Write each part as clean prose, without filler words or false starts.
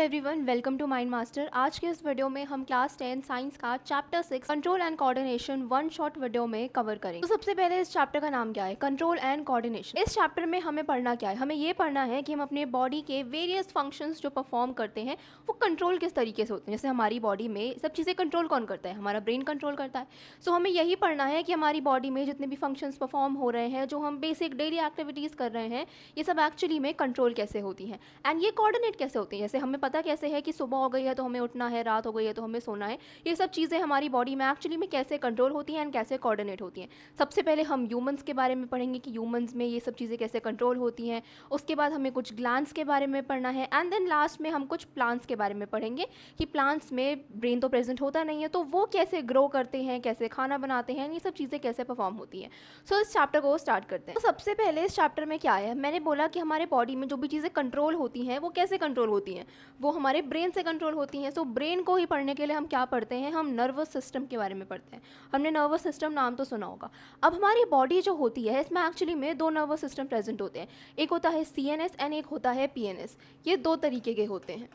Everyone, welcome to Mind Master. आज के इस वीडियो में हम क्लास 10 साइंस का chapter 6 control and coordination one shot video में कवर करेंगे। तो सबसे पहले इस चैप्टर का नाम क्या है? Control and coordination. इस चैप्टर में हमें पढ़ना क्या है? हमें ये पढ़ना है कि हम अपने बॉडी के वेरियस फंक्शंस जो परफॉर्म करते हैं वो कंट्रोल किस तरीके से होते हैं। जैसे हमारी बॉडी में सब चीज़ें कंट्रोल कौन करता है? हमारा ब्रेन कंट्रोल करता है। सो हमें यही पढ़ना है कि हमारी बॉडी में जितने भी फंक्शंस परफॉर्म हो रहे हैं, जो हम बेसिक डेली एक्टिविटीज़ कर रहे हैं, ये सब एक्चुअली में कंट्रोल कैसे होती हैं एंड ये कोऑर्डिनेट कैसे होती हैं। जैसे हमें पता कैसे है कि सुबह हो गई है तो हमें उठना है, रात हो गई है तो हमें सोना है। ये सब चीज़ें हमारी बॉडी में एक्चुअली में कैसे कंट्रोल होती हैं एंड कैसे कोऑर्डिनेट होती हैं। सबसे पहले हम ह्यूमंस के बारे में पढ़ेंगे कि ह्यूमंस में ये सब चीज़ें कैसे कंट्रोल होती हैं। उसके बाद हमें कुछ ग्लैंड्स के बारे में पढ़ना है एंड देन लास्ट में हम कुछ प्लांट्स के बारे में पढ़ेंगे कि प्लांट्स में ब्रेन तो प्रेजेंट होता नहीं है, तो वो कैसे ग्रो करते हैं, कैसे खाना बनाते हैं, ये सब चीज़ें कैसे परफॉर्म होती हैं। सो इस चैप्टर को स्टार्ट करते हैं। तो सबसे पहले इस चैप्टर में क्या है, मैंने बोला कि हमारे बॉडी में जो भी चीज़ें कंट्रोल होती हैं वो कैसे कंट्रोल होती हैं, वो हमारे ब्रेन से कंट्रोल होती हैं। सो ब्रेन को ही पढ़ने के लिए हम क्या पढ़ते हैं? हम नर्वस सिस्टम के बारे में पढ़ते हैं। हमने नर्वस सिस्टम नाम तो सुना होगा। अब हमारी बॉडी जो होती है इसमें एक्चुअली में दो नर्वस सिस्टम प्रेजेंट होते हैं। एक होता है CNS एंड एक होता है PNS। ये दो तरीके के होते हैं।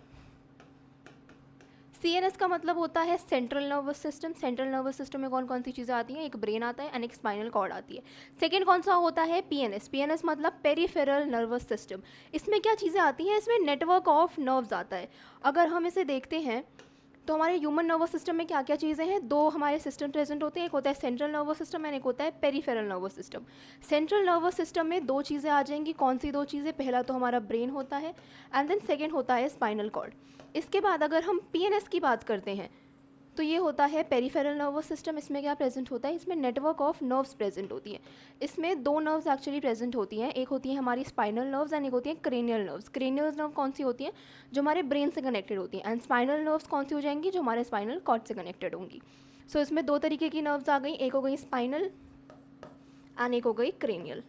CNS का मतलब होता है central nervous system. Central nervous system में कौन कौन सी चीज़ें आती हैं? एक ब्रेन आता है एंड एक स्पाइनल कॉर्ड आती है। सेकेंड कौन सा होता है? PNS। PNS मतलब पेरिफेरल नर्वस सिस्टम। इसमें क्या चीज़ें आती हैं? इसमें नेटवर्क ऑफ नर्व्स आता है। अगर हम इसे देखते हैं तो हमारे ह्यूमन नर्वस सिस्टम में क्या क्या चीज़ें हैं? दो हमारे सिस्टम प्रेजेंट होते हैं, एक होता है सेंट्रल नर्वस सिस्टम एंड एक होता है peripheral nervous system. Central nervous system में दो चीज़ें आ जाएंगी। कौन सी दो चीज़ें? पहला तो हमारा ब्रेन होता है एंड देन सेकेंड होता है स्पाइनल कॉर्ड। इसके बाद अगर हम PNS की बात करते हैं तो ये होता है पेरिफेरल नर्वस सिस्टम। इसमें क्या प्रेजेंट होता है? इसमें नेटवर्क ऑफ नर्व्स प्रेजेंट होती है। इसमें दो नर्व्स एक्चुअली प्रेजेंट होती हैं, एक होती है हमारी स्पाइनल नर्व्स एंड एक होती है क्रेनियल नर्व्स। क्रेनियल नर्व कौन सी होती हैं? जो हमारे ब्रेन से कनेक्टेड होती हैं। एंड स्पाइनल नर्व्स कौन सी हो जाएंगी? जो हमारे स्पाइनल कॉर्ड से कनेक्टेड होंगी। सो इसमें दो तरीके की नर्व्स आ गई, एक हो गई स्पाइनल एंड एक हो गई क्रेनियल।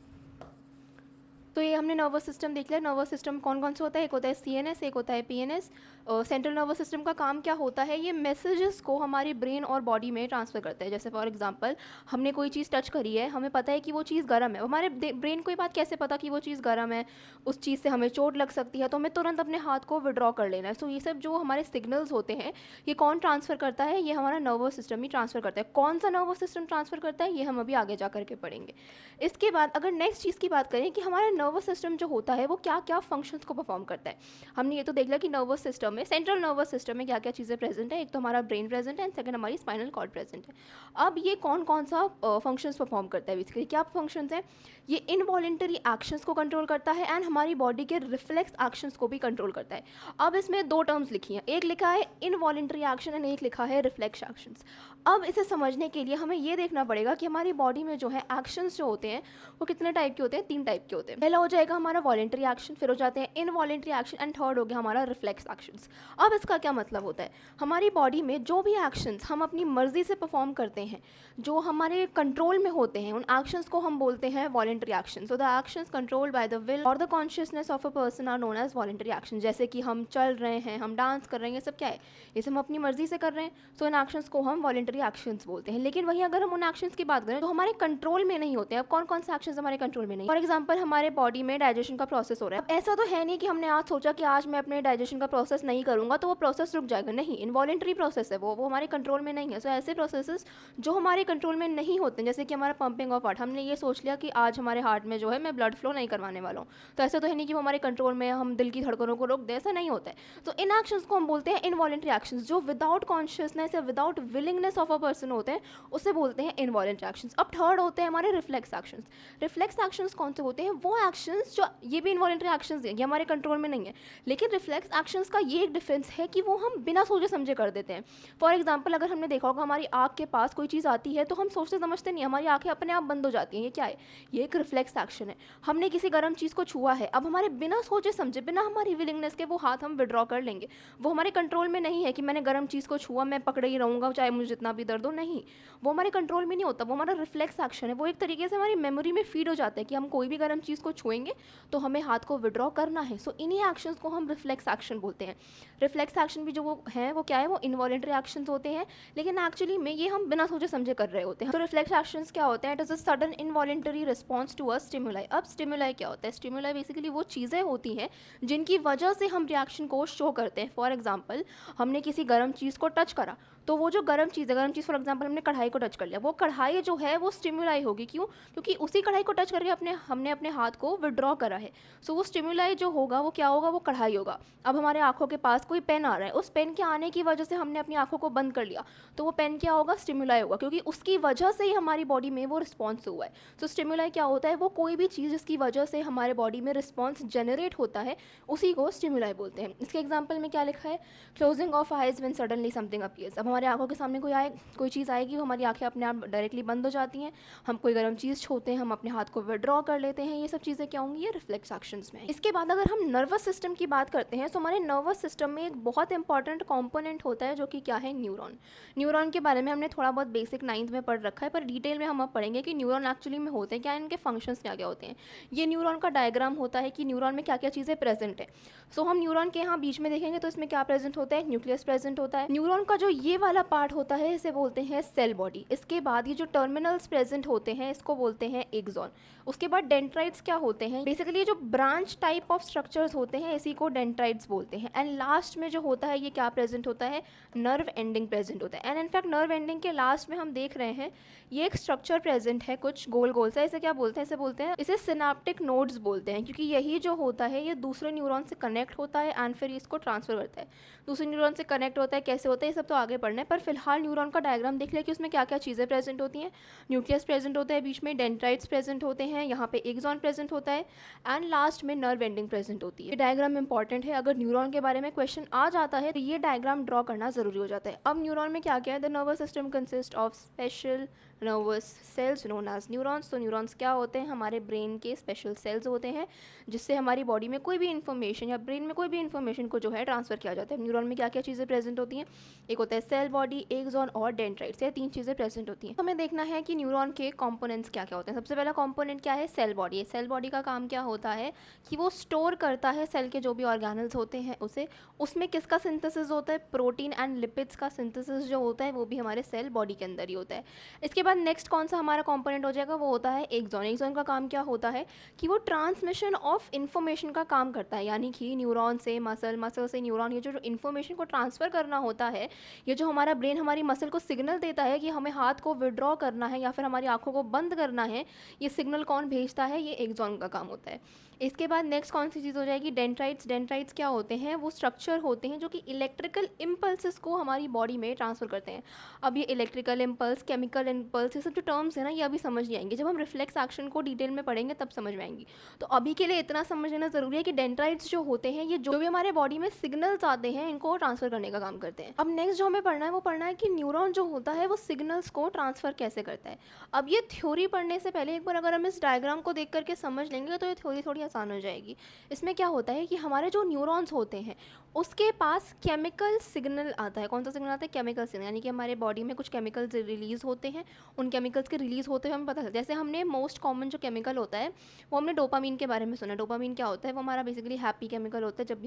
तो ये हमने नर्वस सिस्टम देख लिया। नर्वस सिस्टम कौन कौन से होता है? एक होता है CNS, एक होता है PNS। सेंट्रल नर्वस सिस्टम का काम क्या होता है? ये मैसेजेस को हमारी ब्रेन और बॉडी में ट्रांसफ़र करता है। जैसे फॉर एग्जांपल हमने कोई चीज़ टच करी है, हमें पता है कि वो चीज़ गर्म है। हमारे ब्रेन को ये बात कैसे पता कि वो चीज़ गर्म है? उस चीज़ से हमें चोट लग सकती है तो हमें तुरंत अपने हाथ को विड्रॉ कर लेना है। सो ये सब जो हमारे सिग्नल्स होते हैं ये कौन ट्रांसफ़र करता है? ये हमारा नर्वस सिस्टम ही ट्रांसफ़र करता है। कौन सा नर्वस सिस्टम ट्रांसफ़र करता है ये हम अभी आगे जा करके पढ़ेंगे। इसके बाद अगर नेक्स्ट चीज़ की बात करें कि हमारा नर्वस सिस्टम जो होता है वो क्या क्या फंक्शंस को परफॉर्म करता है। हमने ये तो देख लिया कि नर्वस सिस्टम में, सेंट्रल नर्वस सिस्टम में क्या क्या चीज़ें प्रेजेंट है। एक तो हमारा ब्रेन प्रेजेंट है एंड सेकंड हमारी स्पाइनल कॉर्ड प्रेजेंट है। अब ये कौन कौन सा फंक्शंस परफॉर्म करता है? बेसिकली क्या फंक्शंस हैं? ये इनवॉलेंटरी एक्शंस को कंट्रोल करता है एंड हमारी बॉडी के रिफ्लेक्स एक्शंस को भी कंट्रोल करता है। अब इसमें दो टर्म्स लिखी हैं, एक लिखा है इनवॉलेंटरी एक्शन एंड एक लिखा है रिफ्लेक्स एक्शंस। अब इसे समझने के लिए हमें ये देखना पड़ेगा कि हमारी बॉडी में जो है एक्शंस जो होते हैं वो कितने टाइप के होते हैं? तीन टाइप के होते हैं। पहला हो जाएगा हमारा वॉलेंट्री एक्शन, फिर हो जाते हैं इनवॉलेंट्री एक्शन एंड थर्ड हो गया हमारा रिफ्लेक्स एक्शंस। अब इसका क्या मतलब होता है? हमारी बॉडी में जो भी एक्शंस हम अपनी मर्जी से परफॉर्म करते हैं, जो हमारे कंट्रोल में होते हैं, उन एक्शंस को हम बोलते हैं voluntary action. So the actions controlled by the will और the consciousness of a person are known as voluntary action. जैसे कि हम चल रहे हैं, हम डांस कर रहे हैं, ये सब क्या है? ये सब हम अपनी मर्जी से कर रहे हैं। सो इन एक्शंस को हम वॉलेंट्री एक्शंस बोलते हैं। लेकिन वहीं अगर हम उन एक्शंस की बात करें तो हमारे कंट्रोल में नहीं होते हैं। अब कौन कौन से एक्शंस हमारे कंट्रोल में नहीं? फॉर एग्जाम्पल हमारे बॉडी में डाइजेशन का प्रोसेस हो रहा है। अब ऐसा तो है नहीं कि हमने आज सोचा कि आज मैं अपने डाइजेशन का प्रोसेस नहीं करूंगा तो वो प्रोसेस रुक जाएगा। नहीं, इनवॉलेंट्री प्रोसेस है, वो हमारे कंट्रोल में नहीं है। सो ऐसे प्रोसेसेस जो हमारे कंट्रोल में नहीं होते, जैसे कि हमारा पंपिंग ऑफ हार्ट, हमने ये सोच लिया कि आज हमारे हार्ट में जो है मैं ब्लड फ्लो नहीं करवाने वाला हूँ, तो ऐसा तो है नहीं कि वो हमारे कंट्रोल में, हम दिल की धड़कनों को रोक दें, ऐसा नहीं होता है। तो इन एक्शंस को हम बोलते हैं इनवॉलेंट्री एक्शंस। जो विदाउट कॉन्शियसनेस या without willingness of a person होते हैं उसे बोलते हैं इनवॉलेंट्री एक्शंस। अब थर्ड होते हैं हमारे रिफ्लेक्स एक्शंस। रिफ्लेक्स एक्शंस कौन से होते हैं? वो एक्शंस जो, ये भी इनवॉलेंट्री एक्शंस हैं, ये हमारे कंट्रोल में नहीं है, लेकिन रिफ्लेक्स एक्शंस का ये एक डिफरेंस है कि वो हम बिना सोचे समझे कर देते हैं। फॉर एग्जाम्पल अगर हमने देखा होगा हमारी आँख के पास कोई चीज़ आती है तो हम सोचते समझते नहीं, हमारी आँखें अपने आप बंद हो जाती हैं। ये क्या है? ये एक रिफ्लेक्स एक्शन है। हमने किसी गर्म चीज़ को छुआ है, अब हमारे बिना सोचे समझे, बिना हमारी विलिंगनेस के वो हाथ हम विड्रॉ कर लेंगे। वो हमारे कंट्रोल में नहीं है कि मैंने गर्म चीज़ को छुआ, मैं पकड़े ही रहूँगा चाहे मुझे जितना भी दर्द हो। नहीं, वो हमारे कंट्रोल में नहीं होता, वो हमारा रिफ्लेक्स एक्शन है। वो एक तरीके से हमारी मेमोरी में फीड हो जाता है कि हम कोई भी गर्म चीज़ को छुएंगे तो हमें हाथ को विड्रॉ करना है। सो इन्हीं एक्शंस को हम रिफ्लेक्स एक्शन बोलते हैं। रिफ्लेक्स एक्शन भी जो वो हैं वो क्या है, वो इनवॉलेंट्री एक्शंस होते हैं, लेकिन एक्चुअली में ये हम बिना सोचे समझे कर रहे होते हैं। तो रिफ्लेक्स एक्शंस क्या होते हैं, it is a sudden involuntary response to a stimuli. अब स्टिमुलाई क्या होता है, स्टिमुलाई बेसिकली वो चीज़ें होती हैं जिनकी वजह से हम रिएक्शन को शो करते हैं। फॉर एग्जाम्पल, हमने किसी गर्म चीज़ को टच करा, तो वो जो गर्म चीज़ है, गर्म चीज़ फॉर एग्जाम्पल हमने कढ़ाई को टच कर लिया, वो कढ़ाई जो है वो स्टिमुलाई होगी। क्यों? क्योंकि उसी कढ़ाई को टच करके हमने अपने हाथ को विड्रॉ करा है। सो वो स्टिमुलाई जो होगा वो क्या होगा, वो कढ़ाई होगा। अब हमारे आंखों के पास कोई पेन आ रहा है, उस पेन के आने की वजह से हमने अपनी आंखों को बंद कर लिया, तो वो पेन क्या होगा, स्टिमुलाई होगा, क्योंकि उसकी वजह से ही हमारी बॉडी में वो रिस्पॉन्स हुआ है। सो स्टिमुलाई क्या होता है, वो कोई भी चीज़ जिसकी वजह से हमारे बॉडी में रिस्पॉन्स जनरेट होता है, उसी को स्टिमुलाई बोलते हैं। इसके एग्जाम्पल में क्या लिखा है, closing of eyes when suddenly something appears. अब हमारे आंखों के सामने कोई चीज़ आएगी, वो हमारी आंखें अपने आप डायरेक्टली बंद हो जाती हैं, हम कोई गर्म चीज़ छूते हैं, हम अपने हाथ को विड्रॉ कर लेते हैं। ये सब चीज़ें क्या होंगी, ये रिफ्लेक्स एक्शंस में। इसके बाद अगर हम नर्वस सिस्टम की बात करते हैं, तो हमारे नर्वस सिस्टम में एक बहुत इंपॉर्टेंट कॉम्पोनेंट होता है जो कि क्या है, न्यूरॉन। न्यूरॉन के बारे में हमने थोड़ा बहुत बेसिक 9th में पढ़ रखा है, पर डिटेल में हम अब पढ़ेंगे कि न्यूरॉन एक्चुअली में होते हैं क्या, इनके फंक्शंस क्या क्या होते हैं। ये न्यूरॉन का डायग्राम होता है कि न्यूरॉन में क्या क्या चीज़ें प्रेजेंट है। सो हम न्यूरॉन के यहाँ बीच में देखेंगे तो इसमें क्या प्रेजेंट होता है, न्यूक्लियस प्रेजेंट होता है। न्यूरॉन का जो ये वाला पार्ट होता है इसे बोलते हैं सेल बॉडी। इसके बाद ये जो टर्मिनल्स प्रेजेंट होते हैं इसको बोलते हैं एक्सॉन। उसके बाद डेंड्राइट्स क्या होते हैं, बेसिकली जो ब्रांच टाइप ऑफ स्ट्रक्चर्स होते हैं इसी को डेंड्राइट्स बोलते हैं। एंड लास्ट में जो होता है ये क्या प्रेजेंट होता है, नर्व एंडिंग प्रेजेंट होता है। एंड इनफैक्ट नर्व एंडिंग के लास्ट में हम देख रहे हैं ये एक स्ट्रक्चर प्रेजेंट है कुछ गोल गोल सा, इसे क्या बोलते हैं, इसे सिनाप्टिक नोड्स बोलते हैं, क्योंकि यही जो होता है ये दूसरे न्यूरॉन से कनेक्ट होता है एंड फिर इसको ट्रांसफर करता है। दूसरे न्यूरॉन से कनेक्ट होता है, कैसे होता है ये सब तो आगे पढ़ना है, पर फिलहाल न्यूरॉन का डायग्राम देख लिया कि उसमें क्या क्या चीज़ें प्रेजेंट होती हैं। न्यूक्लियस प्रेजेंट होता है बीच में, डेंड्राइट्स प्रेजेंट होते हैं, यहाँ पे एक्सॉन प्रेजेंट होता है, एंड लास्ट में नर्व एंडिंग प्रेजेंट होती है। ये डायग्राम इंपॉर्टेंट है, अगर न्यूरॉन के बारे में क्वेश्चन आ जाता है तो ये डायग्राम ड्रॉ करना जरूरी हो जाता है। अब न्यूरॉन में क्या क्या है, the nervous system consist of special nervous cells known as neurons. तो न्यूरॉन्स क्या होते हैं, हमारे ब्रेन के स्पेशल सेल्स होते हैं जिससे हमारी बॉडी में कोई भी इन्फॉर्मेशन या ब्रेन में कोई भी इन्फॉर्मेशन को जो है ट्रांसफर किया जाता है। न्यूरॉन में क्या क्या चीज़ें प्रेजेंट होती हैं, एक होता है सेल बॉडी, एक्सॉन और डेंड्राइट्स, ये 3 चीज़ें प्रेजेंट होती हैं। हमें देखना है कि न्यूरॉन के कंपोनेंट्स क्या क्या होते हैं। सबसे पहला कंपोनेंट क्या है, सेल बॉडी। सेल बॉडी का काम क्या होता है कि वो स्टोर करता है सेल के जो भी ऑर्गेनल्स होते हैं उसे। उसमें किसका सिंथेसिस होता है, प्रोटीन एंड लिपिड्स का सिंथेसिस जो होता है वो भी हमारे सेल बॉडी के अंदर ही होता है। इसके बाद नेक्स्ट कौन सा हमारा कंपोनेंट हो जाएगा, वो होता है एक्सॉन। एक्सॉन का काम क्या होता है कि वो ट्रांसमिशन ऑफ इन्फॉर्मेशन का काम करता है, यानी कि न्यूरॉन से मसल, मसल से न्यूरॉन, ये जो इन्फॉर्मेशन को ट्रांसफ़र करना होता है, ये जो हमारा ब्रेन हमारी मसल को सिग्नल देता है कि हमें हाथ को विड्रॉ करना है या फिर हमारी आंखों को बंद करना है, ये सिग्नल कौन भेजता है, ये एक्सॉन का काम होता है। इसके बाद नेक्स्ट कौन सी चीज़ हो जाएगी, डेंड्राइट्स। डेंड्राइट्स क्या होते हैं, वो स्ट्रक्चर होते हैं जो कि इलेक्ट्रिकल इम्पल्सेस को हमारी बॉडी में ट्रांसफ़र करते हैं। अब ये इलेक्ट्रिकल इम्पल्स, केमिकल इम्पल्स, ये सब जो टर्म्स है ना ये अभी समझ नहीं आएंगे, जब हम रिफ्लेक्स एक्शन को डिटेल में पढ़ेंगे तब समझ में आएंगी। तो अभी के लिए इतना समझ लेना ज़रूरी है कि डेंड्राइट्स जो होते हैं ये जो भी हमारे बॉडी में सिग्नल्स आते हैं इनको ट्रांसफ़र करने का काम करते हैं। अब नेक्स्ट जो हमें पढ़ना है वो पढ़ना है कि न्यूरॉन जो होता है वो सिग्नल्स को ट्रांसफ़र कैसे करता है। अब ये थ्योरी पढ़ने से पहले एक बार अगर हम इस डायग्राम को देख करके समझ लेंगे तो ये थ्योरी थोड़ी आसान हो जाएगी। इसमें क्या होता है कि हमारे जो न्यूरॉन्स होते हैं उसके पास केमिकल सिग्नल आता है। कौन सा सिग्नल आता है, केमिकल सिग्नल, यानी कि हमारे बॉडी में कुछ केमिकल्स रिलीज़ होते हैं, उन केमिकल्स के रिलीज़ होते हुए हमें पता चलता है। जैसे हमने मोस्ट कॉमन जो केमिकल होता है वो हमने डोपामीन के बारे में सुना। डोपामीन क्या होता है, वो हमारा बेसिकली हैप्पी केमिकल होता है। जब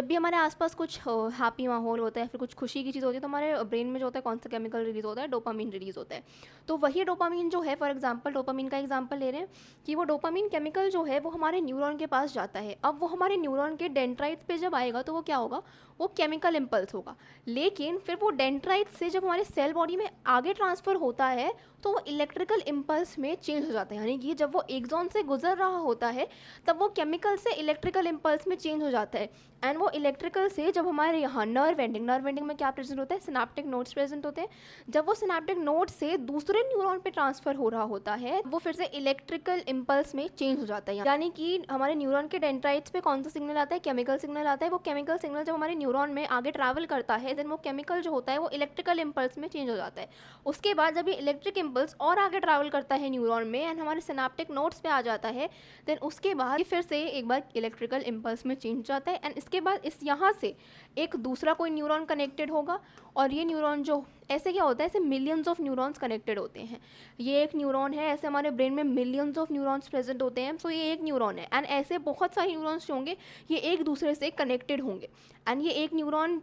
भी हमारे आसपास कुछ हैप्पी माहौल होता है फिर कुछ खुशी की चीज़ होती है तो हमारे ब्रेन में जो होता है कौन सा केमिकल रिलीज़ होता है, डोपामीन रिलीज़ होता है। तो वही डोपामीन जो है, फॉर एग्जाम्पल डोपामीन का एग्जाम्पल ले रहे हैं कि वो डोपामीन केमिकल जो है वो हमारे न्यूरॉन के पास जाता है। अब वो हमारे न्यूरॉन के डेंड्राइट्स पे जब आएगा तो वो क्या होगा, वो केमिकल इम्पल्स होगा। लेकिन फिर वो डेंड्राइट से जब हमारे सेल बॉडी में आगे ट्रांसफ़र होता है तो वो इलेक्ट्रिकल इम्पल्स में चेंज हो जाता है, यानी कि जब वो एक्सॉन से गुजर रहा होता है तब वो केमिकल से इलेक्ट्रिकल इम्पल्स में चेंज हो जाता है। एंड वो इलेक्ट्रिकल से जब हमारे यहाँ नर्व एंडिंग में क्या प्रेजेंट होता है, सिनाप्टिक नोड्स प्रेजेंट होते हैं। जब वो सिनाप्टिक नोड से दूसरे न्यूरॉन पे ट्रांसफ़र हो रहा होता है वो फिर से इलेक्ट्रिकल इम्पल्स में चेंज हो जाता है, यानी कि हमारे न्यूरॉन के डेंड्राइट्स पे कौन सा सिग्नल आता है, केमिकल सिग्नल आता है। वो केमिकल सिग्नल जब हमारे न्यूरॉन में आगे ट्रैवल करता है देन वो केमिकल जो होता है वो इलेक्ट्रिकल इम्पल्स में चेंज हो जाता है। उसके बाद जब ये इलेक्ट्रिक इम्पल्स और आगे ट्रैवल करता है न्यूरॉन में एंड हमारे सिनाप्टिक नोड्स पे आ जाता है, देन उसके बाद फिर से एक बार इलेक्ट्रिकल इम्पल्स में चेंज हो जाता है। एंड इसके बाद इस यहाँ से एक दूसरा कोई न्यूरॉन कनेक्टेड होगा और ये न्यूरॉन जो ऐसे क्या होता है, ऐसे मिलियंस ऑफ न्यूरॉन्स कनेक्टेड होते हैं। ये एक न्यूरॉन है, ऐसे हमारे ब्रेन में मिलियंस ऑफ न्यूरॉन्स प्रेजेंट होते हैं। सो ये एक न्यूरॉन है एंड ऐसे बहुत सारे न्यूरॉन्स जो होंगे ये एक दूसरे से कनेक्टेड होंगे। एंड ये एक न्यूरॉन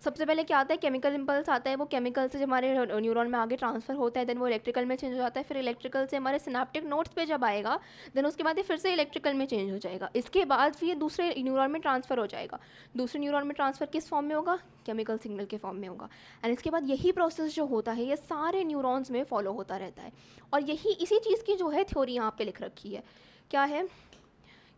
सबसे पहले क्या आता है, केमिकल इम्पल्स आता है। वो केमिकल से जब हमारे न्यूरॉन में आगे ट्रांसफर होता है, देन वो इलेक्ट्रिकल में चेंज हो जाता है। फिर इलेक्ट्रिकल से हमारे सिनेप्टिक नोड्स पे जब आएगा, देन उसके बाद ये फिर से इलेक्ट्रिकल में चेंज हो जाएगा। इसके बाद फिर ये दूसरे न्यूरॉन में ट्रांसफर हो जाएगा। दूसरे न्यूरॉन में ट्रांसफर किस फॉर्म में होगा, केमिकल सिग्नल के फॉर्म में होगा। एंड इसके बाद यही प्रोसेस जो होता है ये सारे न्यूरॉन्स में फॉलो होता रहता है। और यही इसी चीज़ की जो है थ्योरी यहाँ पे लिख रखी है, क्या है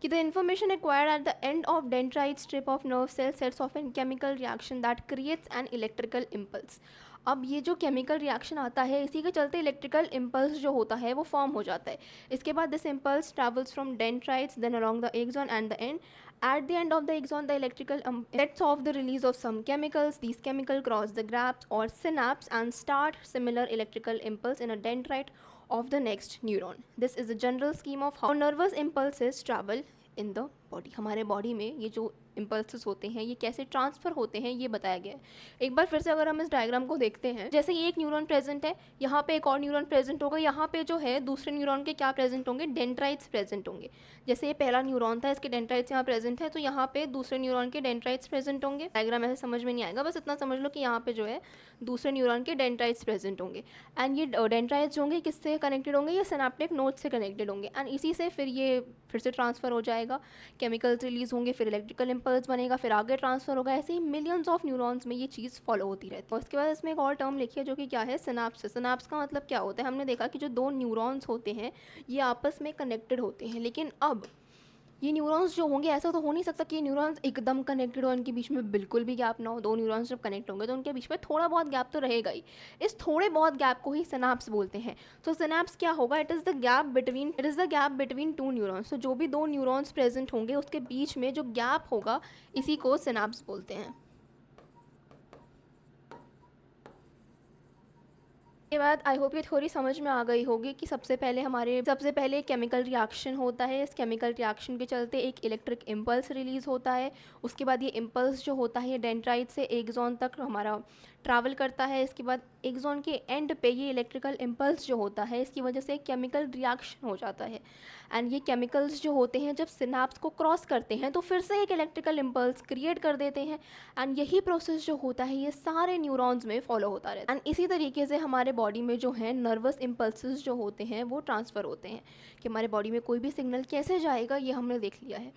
कि the information acquired at the end of dendrite strip of nerve cell sets off a chemical reaction that creates an electrical impulse। अब ये जो केमिकल रिएक्शन आता है इसी के चलते इलेक्ट्रिकल इम्पल्स जो होता है वो फॉर्म हो जाता है। इसके बाद this impulse travels from dendrites then along the axon and the end. At the end of the axon, the electrical sets off the release of some chemicals. These chemicals cross the gaps or synapse and start similar electrical impulse in a dendrite of the next neuron. This is the general scheme of how nervous impulses travel in the body। हमारे body में ये जो impulses होते हैं ये कैसे transfer होते हैं ये बताया गया है। एक बार फिर से अगर हम इस डायग्राम को देखते हैं, जैसे ये एक न्यूरॉन प्रेजेंट है, यहाँ पे एक और न्यूरॉन प्रेजेंट होगा, यहाँ पे जो है दूसरे न्यूरॉन के क्या प्रेजेंट होंगे, डेंड्राइट्स प्रेजेंट होंगे। जैसे ये पहला न्यूरॉन था, इसके डेंड्राइट्स यहाँ प्रेजेंट है, तो यहाँ पे दूसरे न्यूरॉन के डेंड्राइट्स प्रेजेंट होंगे। डायग्राम ऐसे समझ में नहीं आएगा, बस इतना समझ लो कि यहाँ पे जो है दूसरे न्यूरॉन के डेंड्राइट्स प्रेजेंट होंगे। एंड ये डेंड्राइट्स होंगे किससे कनेक्टेड होंगे, ये सिनेप्टिक नोड से कनेक्टेड होंगे। एंड इसी से फिर ये फिर से ट्रांसफ़र हो जाएगा, केमिकल्स रिलीज होंगे, फिर इलेक्ट्रिकल इम्पल्स बनेगा, फिर आगे ट्रांसफ़र होगा। ऐसे ही मिलियंस ऑफ न्यूरॉन्स में ये चीज़ फॉलो होती रहती है। उसके बाद इसमें एक और टर्म लिखी है जो कि क्या है, सिनाप्सिस। सिनाप्स का मतलब क्या होता है, हमने देखा कि जो दो न्यूरॉन्स होते हैं ये आपस में कनेक्टेड होते हैं, लेकिन अब ये न्यूरॉन्स जो होंगे ऐसा तो हो नहीं सकता कि ये न्यूरॉन्स एकदम कनेक्टेड हो, इनके बीच में बिल्कुल भी गैप ना हो। दो न्यूरॉन्स जब कनेक्ट होंगे तो उनके बीच में थोड़ा बहुत गैप तो रहेगा ही। इस थोड़े बहुत गैप को ही सिनाप्स बोलते हैं। तो सिनाप्स क्या होगा, it is the gap between two neurons. तो जो भी दो न्यूरॉन्स प्रेजेंट होंगे उसके बीच में जो गैप होगा इसी को सिनाप्स बोलते हैं। के बाद आई होप ये थोड़ी समझ में आ गई होगी कि सबसे पहले केमिकल रिएक्शन होता है। इस केमिकल रिएक्शन के चलते एक इलेक्ट्रिक इम्पल्स रिलीज़ होता है। उसके बाद ये इम्पल्स जो होता है डेंड्राइट से एक्सॉन तक हमारा ट्रैवल करता है। इसके बाद एक्सॉन के एंड पे ये इलेक्ट्रिकल इम्पल्स जो होता है इसकी वजह से एक केमिकल रिएक्शन हो जाता है। एंड ये केमिकल्स जो होते हैं जब सिनाप्स को क्रॉस करते हैं तो फिर से एक इलेक्ट्रिकल इम्पल्स क्रिएट कर देते हैं। एंड यही प्रोसेस जो होता है ये सारे न्यूरॉन्स में फॉलो होता रहता है। एंड इसी तरीके से हमारे बॉडी में जो है नर्वस इम्पल्सेस जो होते हैं वो ट्रांसफ़र होते हैं कि हमारे बॉडी में कोई भी सिग्नल कैसे जाएगा ये हमने देख लिया है।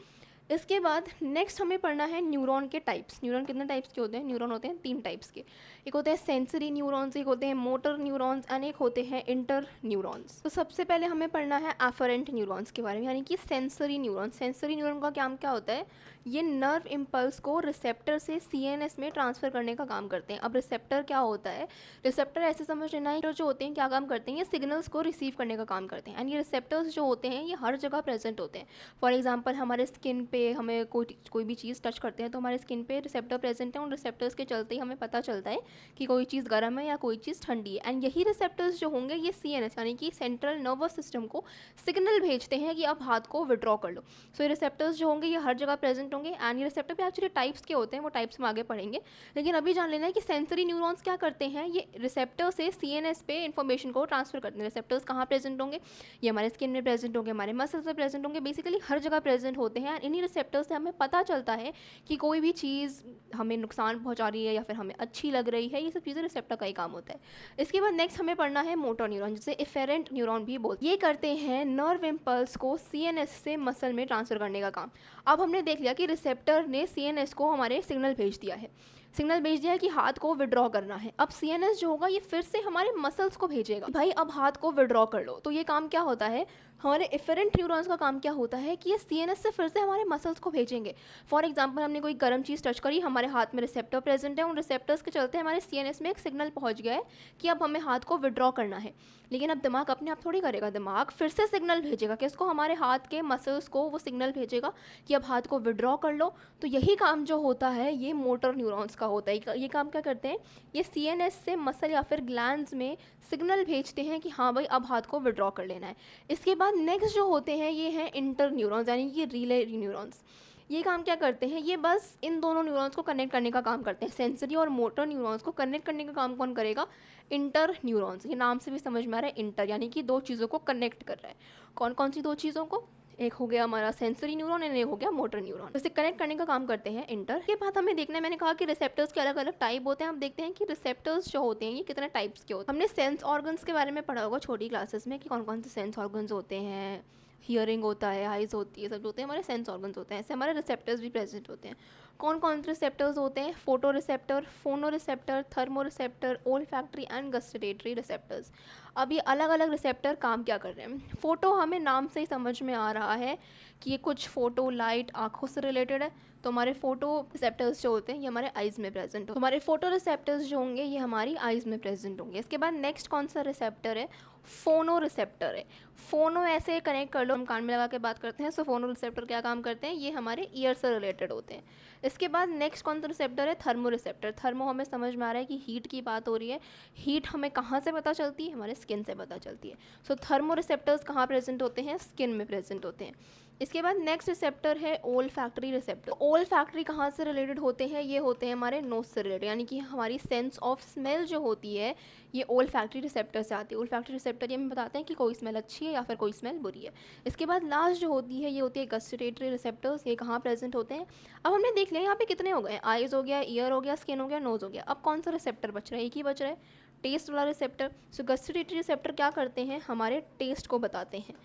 इसके बाद नेक्स्ट हमें पढ़ना है न्यूरॉन के टाइप्स। न्यूरॉन कितने टाइप्स के होते हैं, न्यूरॉन होते हैं 3 टाइप्स के। एक होते हैं सेंसरी न्यूरॉन्स, एक होते हैं मोटर न्यूरॉन्स एंड एक होते हैं इंटर न्यूरॉन्स। तो सबसे पहले हमें पढ़ना है एफरेंट न्यूरॉन्स के बारे में, यानी कि सेंसरी न्यूरॉन। सेंसरी न्यूरॉन का काम क्या होता है, ये नर्व इम्पल्स को रिसेप्टर से सीएनएस में ट्रांसफ़र करने का काम करते हैं। अब रिसेप्टर क्या होता है, रिसेप्टर ऐसे समझ लेना है जो होते हैं क्या काम करते हैं, ये सिग्नल्स को रिसीव करने का काम करते हैं। एंड ये रिसेप्टर्स जो होते हैं ये हर जगह प्रेजेंट होते हैं। फॉर एग्जांपल हमारे स्किन पे हमें कोई भी चीज़ टच करते हैं तो हमारे स्किन पे रिसेप्टर प्रेजेंट है। उन रिसेप्टर्स के चलते ही हमें पता चलता है कि कोई चीज़ गर्म है या कोई चीज़ ठंडी है। एंड यही रिसेप्टर्स जो होंगे ये सीएनएस यानी कि सेंट्रल नर्वस सिस्टम को सिग्नल भेजते हैं कि अब हाथ को विड्रॉ कर लो। सो ये रिसेप्टर्स जो होंगे ये हर जगह प्रेजेंट होंगे। एंड ये रिसेप्टर पे एक्चुअली टाइप्स के होते हैं, वो टाइप्स हम आगे पढ़ेंगे। लेकिन अभी जान लेना है कि सेंसरी न्यूरॉन्स क्या करते हैं, ये रिसेप्टर से सीएनएस पे इन्फॉर्मेशन को ट्रांसफर करते हैं। रिसेप्टर्स कहाँ प्रेजेंट होंगे, ये हमारे स्किन में प्रेजेंट होंगे, हमारे मसल्स में प्रेजेंट होंगे, बेसिकली हर जगह प्रेजेंट होते हैं। इन्हीं रिसेप्टर्स से हमें पता चलता है कि कोई भी चीज़ हमें नुकसान पहुंचा रही है या फिर हमें अच्छी लग रही है। ये सब चीज़ें रिसेप्टर का ही काम होता है। इसके बाद नेक्स्ट हमें पढ़ना है मोटर न्यूरॉन, जिसे एफेरेंट न्यूरॉन भी बोलते हैं। ये करते हैं नर्व इम्पल्स को सीएनएस से मसल में ट्रांसफ़र करने का काम। अब हमने देख लिया कि रिसेप्टर ने सीएनएस को हमारे सिग्नल भेज दिया है कि हाथ को विड्रॉ करना है। अब सीएनएस जो होगा ये फिर से हमारे मसल्स को भेजेगा, भाई अब हाथ को विड्रॉ कर लो। तो ये काम क्या होता है, हमारे एफरेंट न्यूरॉन्स का काम क्या होता है कि ये सीएनएस से फिर से हमारे मसल्स को भेजेंगे। फॉर एग्जांपल हमने कोई गर्म चीज़ टच करी, हमारे हाथ में रिसेप्टर प्रेजेंट है, उन रिसेप्टर्स के चलते हमारे सीएनएस में एक सिग्नल पहुंच गया है कि अब हमें हाथ को विड्रॉ करना है। लेकिन अब दिमाग अपने आप थोड़ी करेगा, दिमाग फिर से सिग्नल भेजेगा कि इसको हमारे हाथ के मसल्स को वो सिग्नल भेजेगा कि अब हाथ को विड्रॉ कर लो। तो यही काम जो होता है ये मोटर न्यूरॉन्स का होता है। ये काम क्या करते हैं, ये सीएनएस से मसल या फिर ग्लैंड्स में सिग्नल भेजते हैं कि हाँ भाई अब हाथ को विड्रॉ कर लेना है। इसके बाद नेक्स्ट जो होते हैं ये हैं इंटर न्यूरॉन्स यानी कि रिले न्यूरॉन्स। ये काम क्या करते हैं, ये बस इन दोनों न्यूरॉन्स को कनेक्ट करने का काम करते हैं। सेंसरी और मोटर न्यूरॉन्स को कनेक्ट करने का काम कौन करेगा, इंटर न्यूरॉन्स। ये नाम से भी समझ में आ रहा है, इंटर यानी कि दो चीज़ों को कनेक्ट कर रहा है। कौन कौन सी दो चीज़ों को, एक हो गया हमारा सेंसरी न्यूरॉन एंड एक हो गया मोटर न्यूरॉन। इसे कनेक्ट करने का काम करते हैं इंटर। के बाद हमें देखना है, मैंने कहा कि रिसेप्टर्स के अलग अलग टाइप होते हैं। हम देखते हैं कि रिसेप्टर्स जो होते हैं ये कितने टाइप्स के होते हैं। हमने सेंस ऑर्गन्स के बारे में पढ़ा होगा छोटी क्लासेस में कि कौन कौन से सेंस ऑर्गन्स होते हैं, हियरिंग होता है, आइज़ होती है, सब होते हैं हमारे सेंस ऑर्गन्स होते हैं। ऐसे हमारे रिसेप्टर्स भी प्रेजेंट होते हैं। कौन कौन से रिसेप्टर्स होते हैं, फोटो रिसेप्टर, फोनो receptor, thermo receptor, olfactory and gustatory receptors. अब ये अलग अलग रिसेप्टर काम क्या कर रहे हैं। फ़ोटो हमें नाम से ही समझ में आ रहा है कि ये कुछ फ़ोटो लाइट आँखों से रिलेटेड है, तो हमारे फ़ोटो रिसेप्टर्स जो होते हैं ये हमारे आइज़ में प्रेजेंट हो। हमारे फ़ोटो रिसेप्टर्स जो होंगे ये हमारी आइज़ में प्रेजेंट होंगे। इसके बाद नेक्स्ट कौन सा रिसेप्टर है, फोनो रिसेप्टर है। फोनो ऐसे कनेक्ट कर लो, हम कान में लगा के बात करते हैं, सो फोनो रिसेप्टर क्या काम करते हैं, ये हमारे ईयर से रिलेटेड होते हैं। इसके बाद नेक्स्ट कौन सा रिसेप्टर है, थर्मो रिसेप्टर। थर्मो हमें समझ में आ रहा है कि हीट की बात हो रही है। हीट हमें कहाँ से पता चलती है, हमारे स्किन से पता चलती है। सो थर्मो रिसेप्टर्स कहाँ प्रेजेंट होते हैं, स्किन में प्रेजेंट होते हैं। इसके बाद नेक्स्ट रिसेप्टर है ओल फैक्ट्री रिसेप्टर। ओल फैक्ट्री कहाँ से रिलेटेड होते हैं, ये होते हैं हमारे नोज से रिलेटेड, यानी कि हमारी सेंस ऑफ स्मेल जो होती है ये ओल फैक्ट्री रिसेप्टर से आती है। ओल फैक्ट्री रिसेप्टर ये हमें बताते हैं कि कोई स्मेल अच्छी है या फिर कोई स्मेल बुरी है। इसके बाद लास्ट जो होती है ये होती है गस्टेटरी रिसेप्टर्स। ये कहाँ प्रेजेंट होते हैं, अब हमने देख लिया यहाँ पे कितने हो गए, आइज़ हो गया, ईयर हो गया, स्किन हो गया, नोज़ हो गया। अब कौन सा रिसेप्टर बच रहा है, एक ही बच रहा है, टेस्ट वाला रिसेप्टर। सो गस्टेटरी रिसेप्टर क्या करते हैं, हमारे टेस्ट को बताते हैं।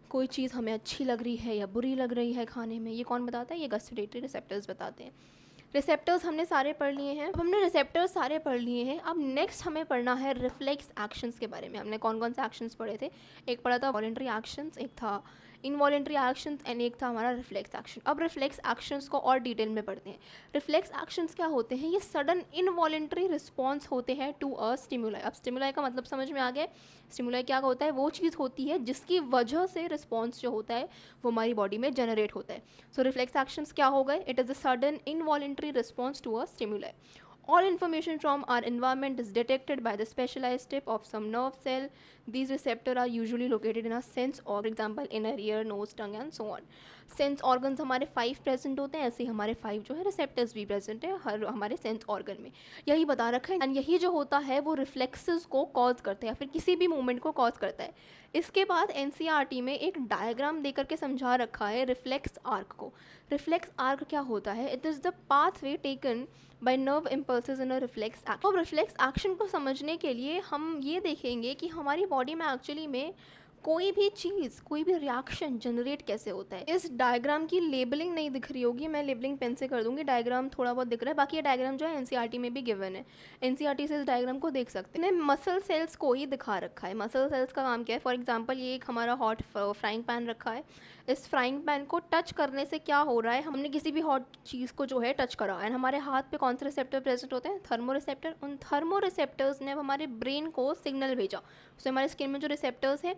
कोई चीज़ हमें अच्छी लग रही है या बुरी लग रही है खाने में, ये कौन बताता है, ये गस्टेटरी रिसेप्टर्स बताते हैं। रिसेप्टर्स हमने सारे पढ़ लिए हैं। अब हमने रिसेप्टर्स सारे पढ़ लिए हैं, अब नेक्स्ट हमें पढ़ना है रिफ्लेक्स एक्शंस के बारे में। हमने कौन कौन से एक्शंस पढ़े थे, एक पढ़ा था वॉलेंट्री एक्शंस, एक था इनवॉलेंट्री एक्शंस एंड एक था हमारा रिफ्लेक्स एक्शन। अब रिफ्लेक्स एक्शंस को और डिटेल में पढ़ते हैं। रिफ्लेक्स एक्शंस क्या होते हैं, ये सडन इनवॉलेंट्री रिस्पॉन्स होते हैं टू अ स्टिमुलाई। अब स्टिमुलाई का मतलब समझ में आ गया। स्टिमुलाई क्या होता है, वो चीज़ होती है जिसकी वजह से रिस्पॉन्स जो होता है वो हमारी बॉडी में जनरेट होता है। सो रिफ्लेक्स एक्शंस क्या हो गए, it is a sudden involuntary response to a stimuli. All information from our environment is detected by the specialized tip of some nerve cell. These receptors are usually located in a sense organ, for example in our ear, nose, tongue and so on. Sense organs हमारे 5 present होते हैं, ऐसे ही हमारे 5 जो है receptors भी present है हर हमारे सेंस ऑर्गन में, यही बता रखा है। एंड यही जो होता है वो रिफ्लेक्सेस को कॉज करते हैं या फिर किसी भी मूवमेंट को कॉज करता है। इसके बाद एनसीईआरटी में एक डायग्राम देकर के समझा रखा है रिफ्लेक्स आर्क को। रिफ्लेक्स आर्क क्या होता है, it is the pathway taken by nerve impulses in a reflex action. अब रिफ्लेक्स एक्शन को समझने के लिए हम ये देखेंगे कि हमारी बॉडी में एक्चुअली में कोई भी चीज़, कोई भी रिएक्शन जनरेट कैसे होता है। इस डायग्राम की लेबलिंग नहीं दिख रही होगी, मैं लेबलिंग पेन से कर दूंगी, डायग्राम थोड़ा बहुत दिख रहा है, बाकी ये डायग्राम जो है एनसीईआरटी में भी गिवन है, एनसीईआरटी से इस डायग्राम को देख सकते हैं। मसल सेल्स को ही दिखा रखा है। मसल सेल्स का काम क्या है, फॉर एग्जाम्पल ये एक हमारा हॉट फ्राइंग पैन रखा है, इस फ्राइंग पैन को टच करने से क्या हो रहा है, हमने किसी भी हॉट चीज़ को जो है टच करा एंड हमारे हाथ पे कौन से रिसेप्टर प्रेजेंट होते हैं, थर्मो रिसेप्टर। उन थर्मो रिसेप्टर्स ने अब हमारे ब्रेन को सिग्नल भेजा। उससे हमारे स्किन में जो रिसेप्टर्स है,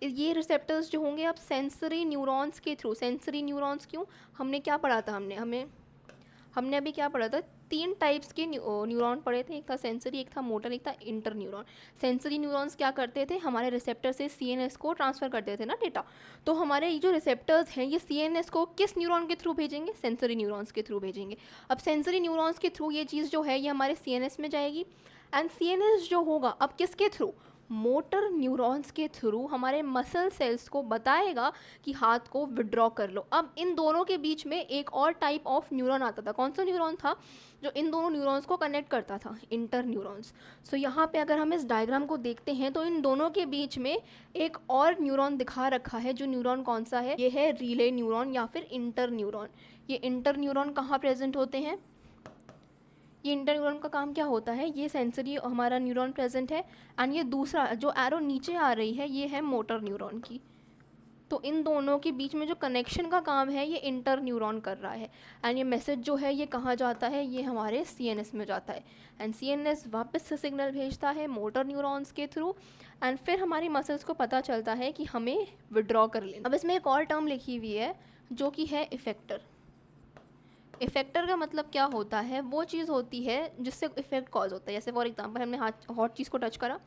ये रिसेप्टर्स जो होंगे अब सेंसरी न्यूरॉन्स के थ्रू, सेंसरी न्यूरॉन्स क्यों, हमने क्या पढ़ा था, हमने अभी क्या पढ़ा था, 3 टाइप्स के न्यूरॉन पढ़े थे, एक था सेंसरी, एक था मोटर, एक था इंटर न्यूरॉन। सेंसरी न्यूरॉन्स क्या करते थे, हमारे रिसेप्टर से सीएनएस को ट्रांसफ़र करते थे ना डेटा, तो हमारे ये जो रिसेप्टर्स हैं ये सीएनएस को किस न्यूरॉन के थ्रू भेजेंगे, सेंसरी न्यूरॉन्स के थ्रू भेजेंगे। अब सेंसरी न्यूरॉन्स के थ्रू ये चीज़ जो है ये हमारे सीएनएस में जाएगी एंड सीएनएस जो होगा अब किसके थ्रू, मोटर न्यूरॉन्स के थ्रू हमारे मसल सेल्स को बताएगा कि हाथ को विड्रॉ कर लो। अब इन दोनों के बीच में एक और टाइप ऑफ न्यूरॉन आता था, कौन सा न्यूरॉन था जो इन दोनों न्यूरॉन्स को कनेक्ट करता था, इंटर न्यूरॉन्स। सो यहाँ पे अगर हम इस डायग्राम को देखते हैं तो इन दोनों के बीच में एक और न्यूरॉन दिखा रखा है, जो न्यूरॉन कौन सा है, ये है रिले न्यूरॉन या फिर इंटर न्यूरॉन। ये इंटर न्यूरॉन कहाँ प्रेजेंट होते हैं, ये इंटर न्यूरॉन का काम क्या होता है, ये सेंसरी हमारा न्यूरॉन प्रेजेंट है एंड ये दूसरा जो एरो नीचे आ रही है ये है मोटर न्यूरॉन की। तो इन दोनों के बीच में जो कनेक्शन का काम है ये इंटर न्यूरॉन कर रहा है एंड ये मैसेज जो है ये कहाँ जाता है, ये हमारे सीएनएस में जाता है एंड सीएनएस वापस से सिग्नल भेजता है मोटर न्यूरॉन्स के थ्रू एंड फिर हमारी मसल्स को पता चलता है कि हमें विड्रॉ कर लेना। अब इसमें एक और टर्म लिखी हुई है जो कि है इफेक्टर। इफेक्टर का मतलब क्या होता है, वो चीज़ होती है जिससे इफेक्ट कॉज होता है। जैसे फॉर एग्जांपल हमने हॉट चीज़ को टच करा,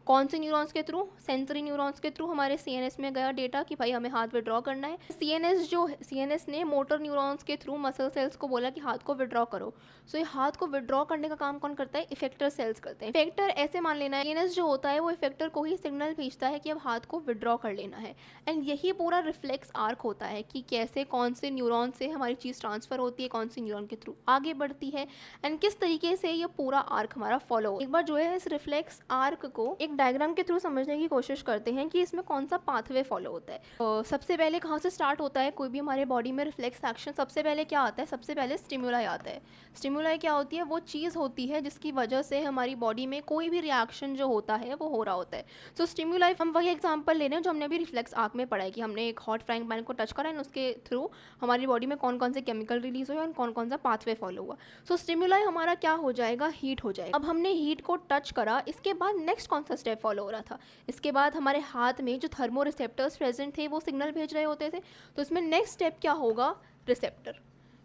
कौन से न्यूरॉन्स के थ्रू? सेंसरी न्यूरॉन्स के थ्रू हमारे सीएनएस में गया डेटा कि भाई हमें हाथ विड्रॉ करना है। सीएनएस ने मोटर न्यूरॉन्स के थ्रू मसल सेल्स को बोला कि हाथ को विड्रॉ करो। सो ये हाथ को विड्रॉ करने का काम कौन करता है? इफेक्टर सेल्स करते हैं। इफेक्टर ऐसे मान लेना है, सीएनएस जो होता है वो इफेक्टर को ही सिग्नल भेजता है कि अब हाथ को विड्रॉ कर लेना है। एंड यही पूरा रिफ्लेक्स आर्क होता है कि कैसे कौन से न्यूरॉन से हमारी चीज़ ट्रांसफ़र होती है, कौन सी न्यूरॉन के थ्रू आगे बढ़ती है, एंड किस तरीके से ये पूरा आर्क हमारा फॉलो। एक बार जो है इस रिफ्लेक्स आर्क को एक डायग्राम के थ्रू समझने की कोशिश करते हैं कि इसमें कौन सा पाथवे फॉलो होता है। तो सबसे पहले कहाँ से स्टार्ट होता है कोई भी हमारे बॉडी में रिफ्लेक्स एक्शन? सबसे पहले क्या आता है? सबसे पहले स्टिमुलाई आता है। स्टिमुलाई क्या होती है? वो चीज़ होती है जिसकी वजह से हमारी बॉडी में कोई भी रिएक्शन जो होता है वो हो रहा होता है। सो स्टिमुलाई, हम वही एग्जांपल ले रहे हैं जो हमने अभी रिफ्लेक्स आर्क में पढ़ा है कि हमने एक हॉट फ्राइंग पैन को टच करा एंड उसके थ्रू हमारी बॉडी में कौन कौन से केमिकल रिलीज हुए और कौन कौन सा पाथवे फॉलो हुआ। सो स्टिमुलाई हमारा क्या हो जाएगा? हीट हो जाएगा। अब हमने हीट को टच करा, इसके बाद नेक्स्ट कौन सा स्टेप फॉलो हो रहा था? इसके बाद हमारे हाथ में जो थर्मो रिसेप्टर्स प्रेजेंट थे वो सिग्नल भेज रहे होते थे। तो इसमें नेक्स्ट स्टेप क्या होगा? रिसेप्टर।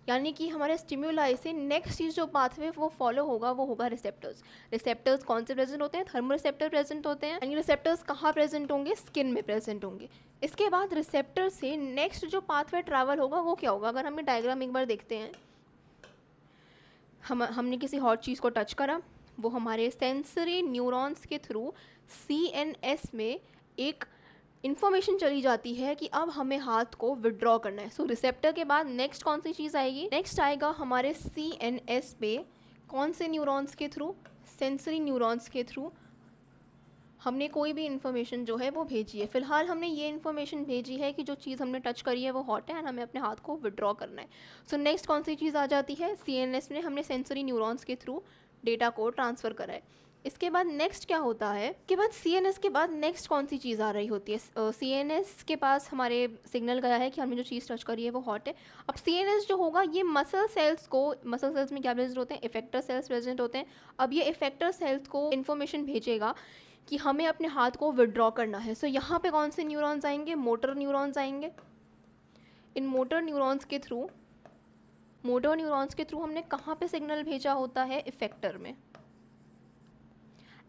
यानी कि हमारे स्टिमुलाई से नेक्स्ट चीज़ जो पाथवे वो फॉलो होगा वो होगा रिसेप्टर्स। रिसेप्टर्स कौन से प्रेजेंट होते हैं? थर्मो रिसेप्टर प्रेजेंट होते हैं। एंड रिसेप्टर्स कहाँ प्रेजेंट होंगे? स्किन में प्रेजेंट होंगे। इसके बाद रिसेप्टर से नेक्स्ट जो पाथवे ट्रैवल होगा वो क्या होगा? अगर हम डायग्राम एक बार देखते हैं, हमने किसी हॉट चीज़ को टच करा, वो हमारे सेंसरी न्यूरॉन्स के थ्रू सीएनएस में एक इन्फॉर्मेशन चली जाती है कि अब हमें हाथ को विड्रॉ करना है। सो रिसेप्टर के बाद नेक्स्ट कौन सी चीज़ आएगी? नेक्स्ट आएगा हमारे सीएनएस पे कौन से न्यूरॉन्स के थ्रू? सेंसरी न्यूरॉन्स के थ्रू हमने कोई भी इन्फॉर्मेशन जो है वो भेजी है। फिलहाल हमने ये इन्फॉर्मेशन भेजी है कि जो चीज़ हमने टच करी है वो हॉट है एंड हमें अपने हाथ को विड्रॉ करना है। सो नेक्स्ट कौन सी चीज़ आ जाती है? सीएनएस में हमने सेंसरी न्यूरॉन्स के थ्रू डेटा को ट्रांसफ़र करा है। इसके बाद नेक्स्ट क्या होता है? के बाद सीएनएस के बाद नेक्स्ट कौन सी चीज़ आ रही होती है? सीएनएस के पास हमारे सिग्नल गया है कि हमने जो चीज़ टच करी है वो हॉट है। अब सीएनएस जो होगा ये मसल सेल्स में क्या प्रेजेंट होते हैं? इफेक्टर सेल्स प्रेजेंट होते हैं। अब ये इफेक्टर सेल्स को इन्फॉर्मेशन भेजेगा कि हमें अपने हाथ को विड्रॉ करना है। सो यहाँ पे कौन से न्यूरॉन्स आएंगे? मोटर न्यूरॉन्स आएंगे। इन मोटर न्यूरॉन्स के थ्रू हमने कहाँ पे सिग्नल भेजा होता है? इफेक्टर में।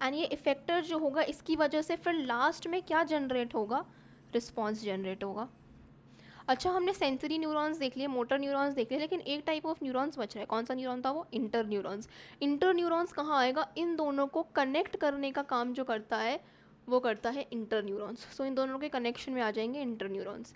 एंड ये इफेक्टर जो होगा इसकी वजह से फिर लास्ट में क्या जनरेट होगा? रिस्पॉन्स जनरेट होगा। अच्छा, हमने सेंसरी न्यूरॉन्स देख लिए, मोटर न्यूरॉन्स देख लिए, लेकिन एक टाइप ऑफ न्यूरॉन्स बच रहा है। कौन सा न्यूरॉन था वो? Inter neurons. इंटर न्यूरॉन्स कहाँ आएगा? इन दोनों को कनेक्ट करने का काम जो करता है वो करता है इंटर न्यूरॉन्स। सो इन दोनों के कनेक्शन में आ जाएंगे इंटर न्यूरॉन्स।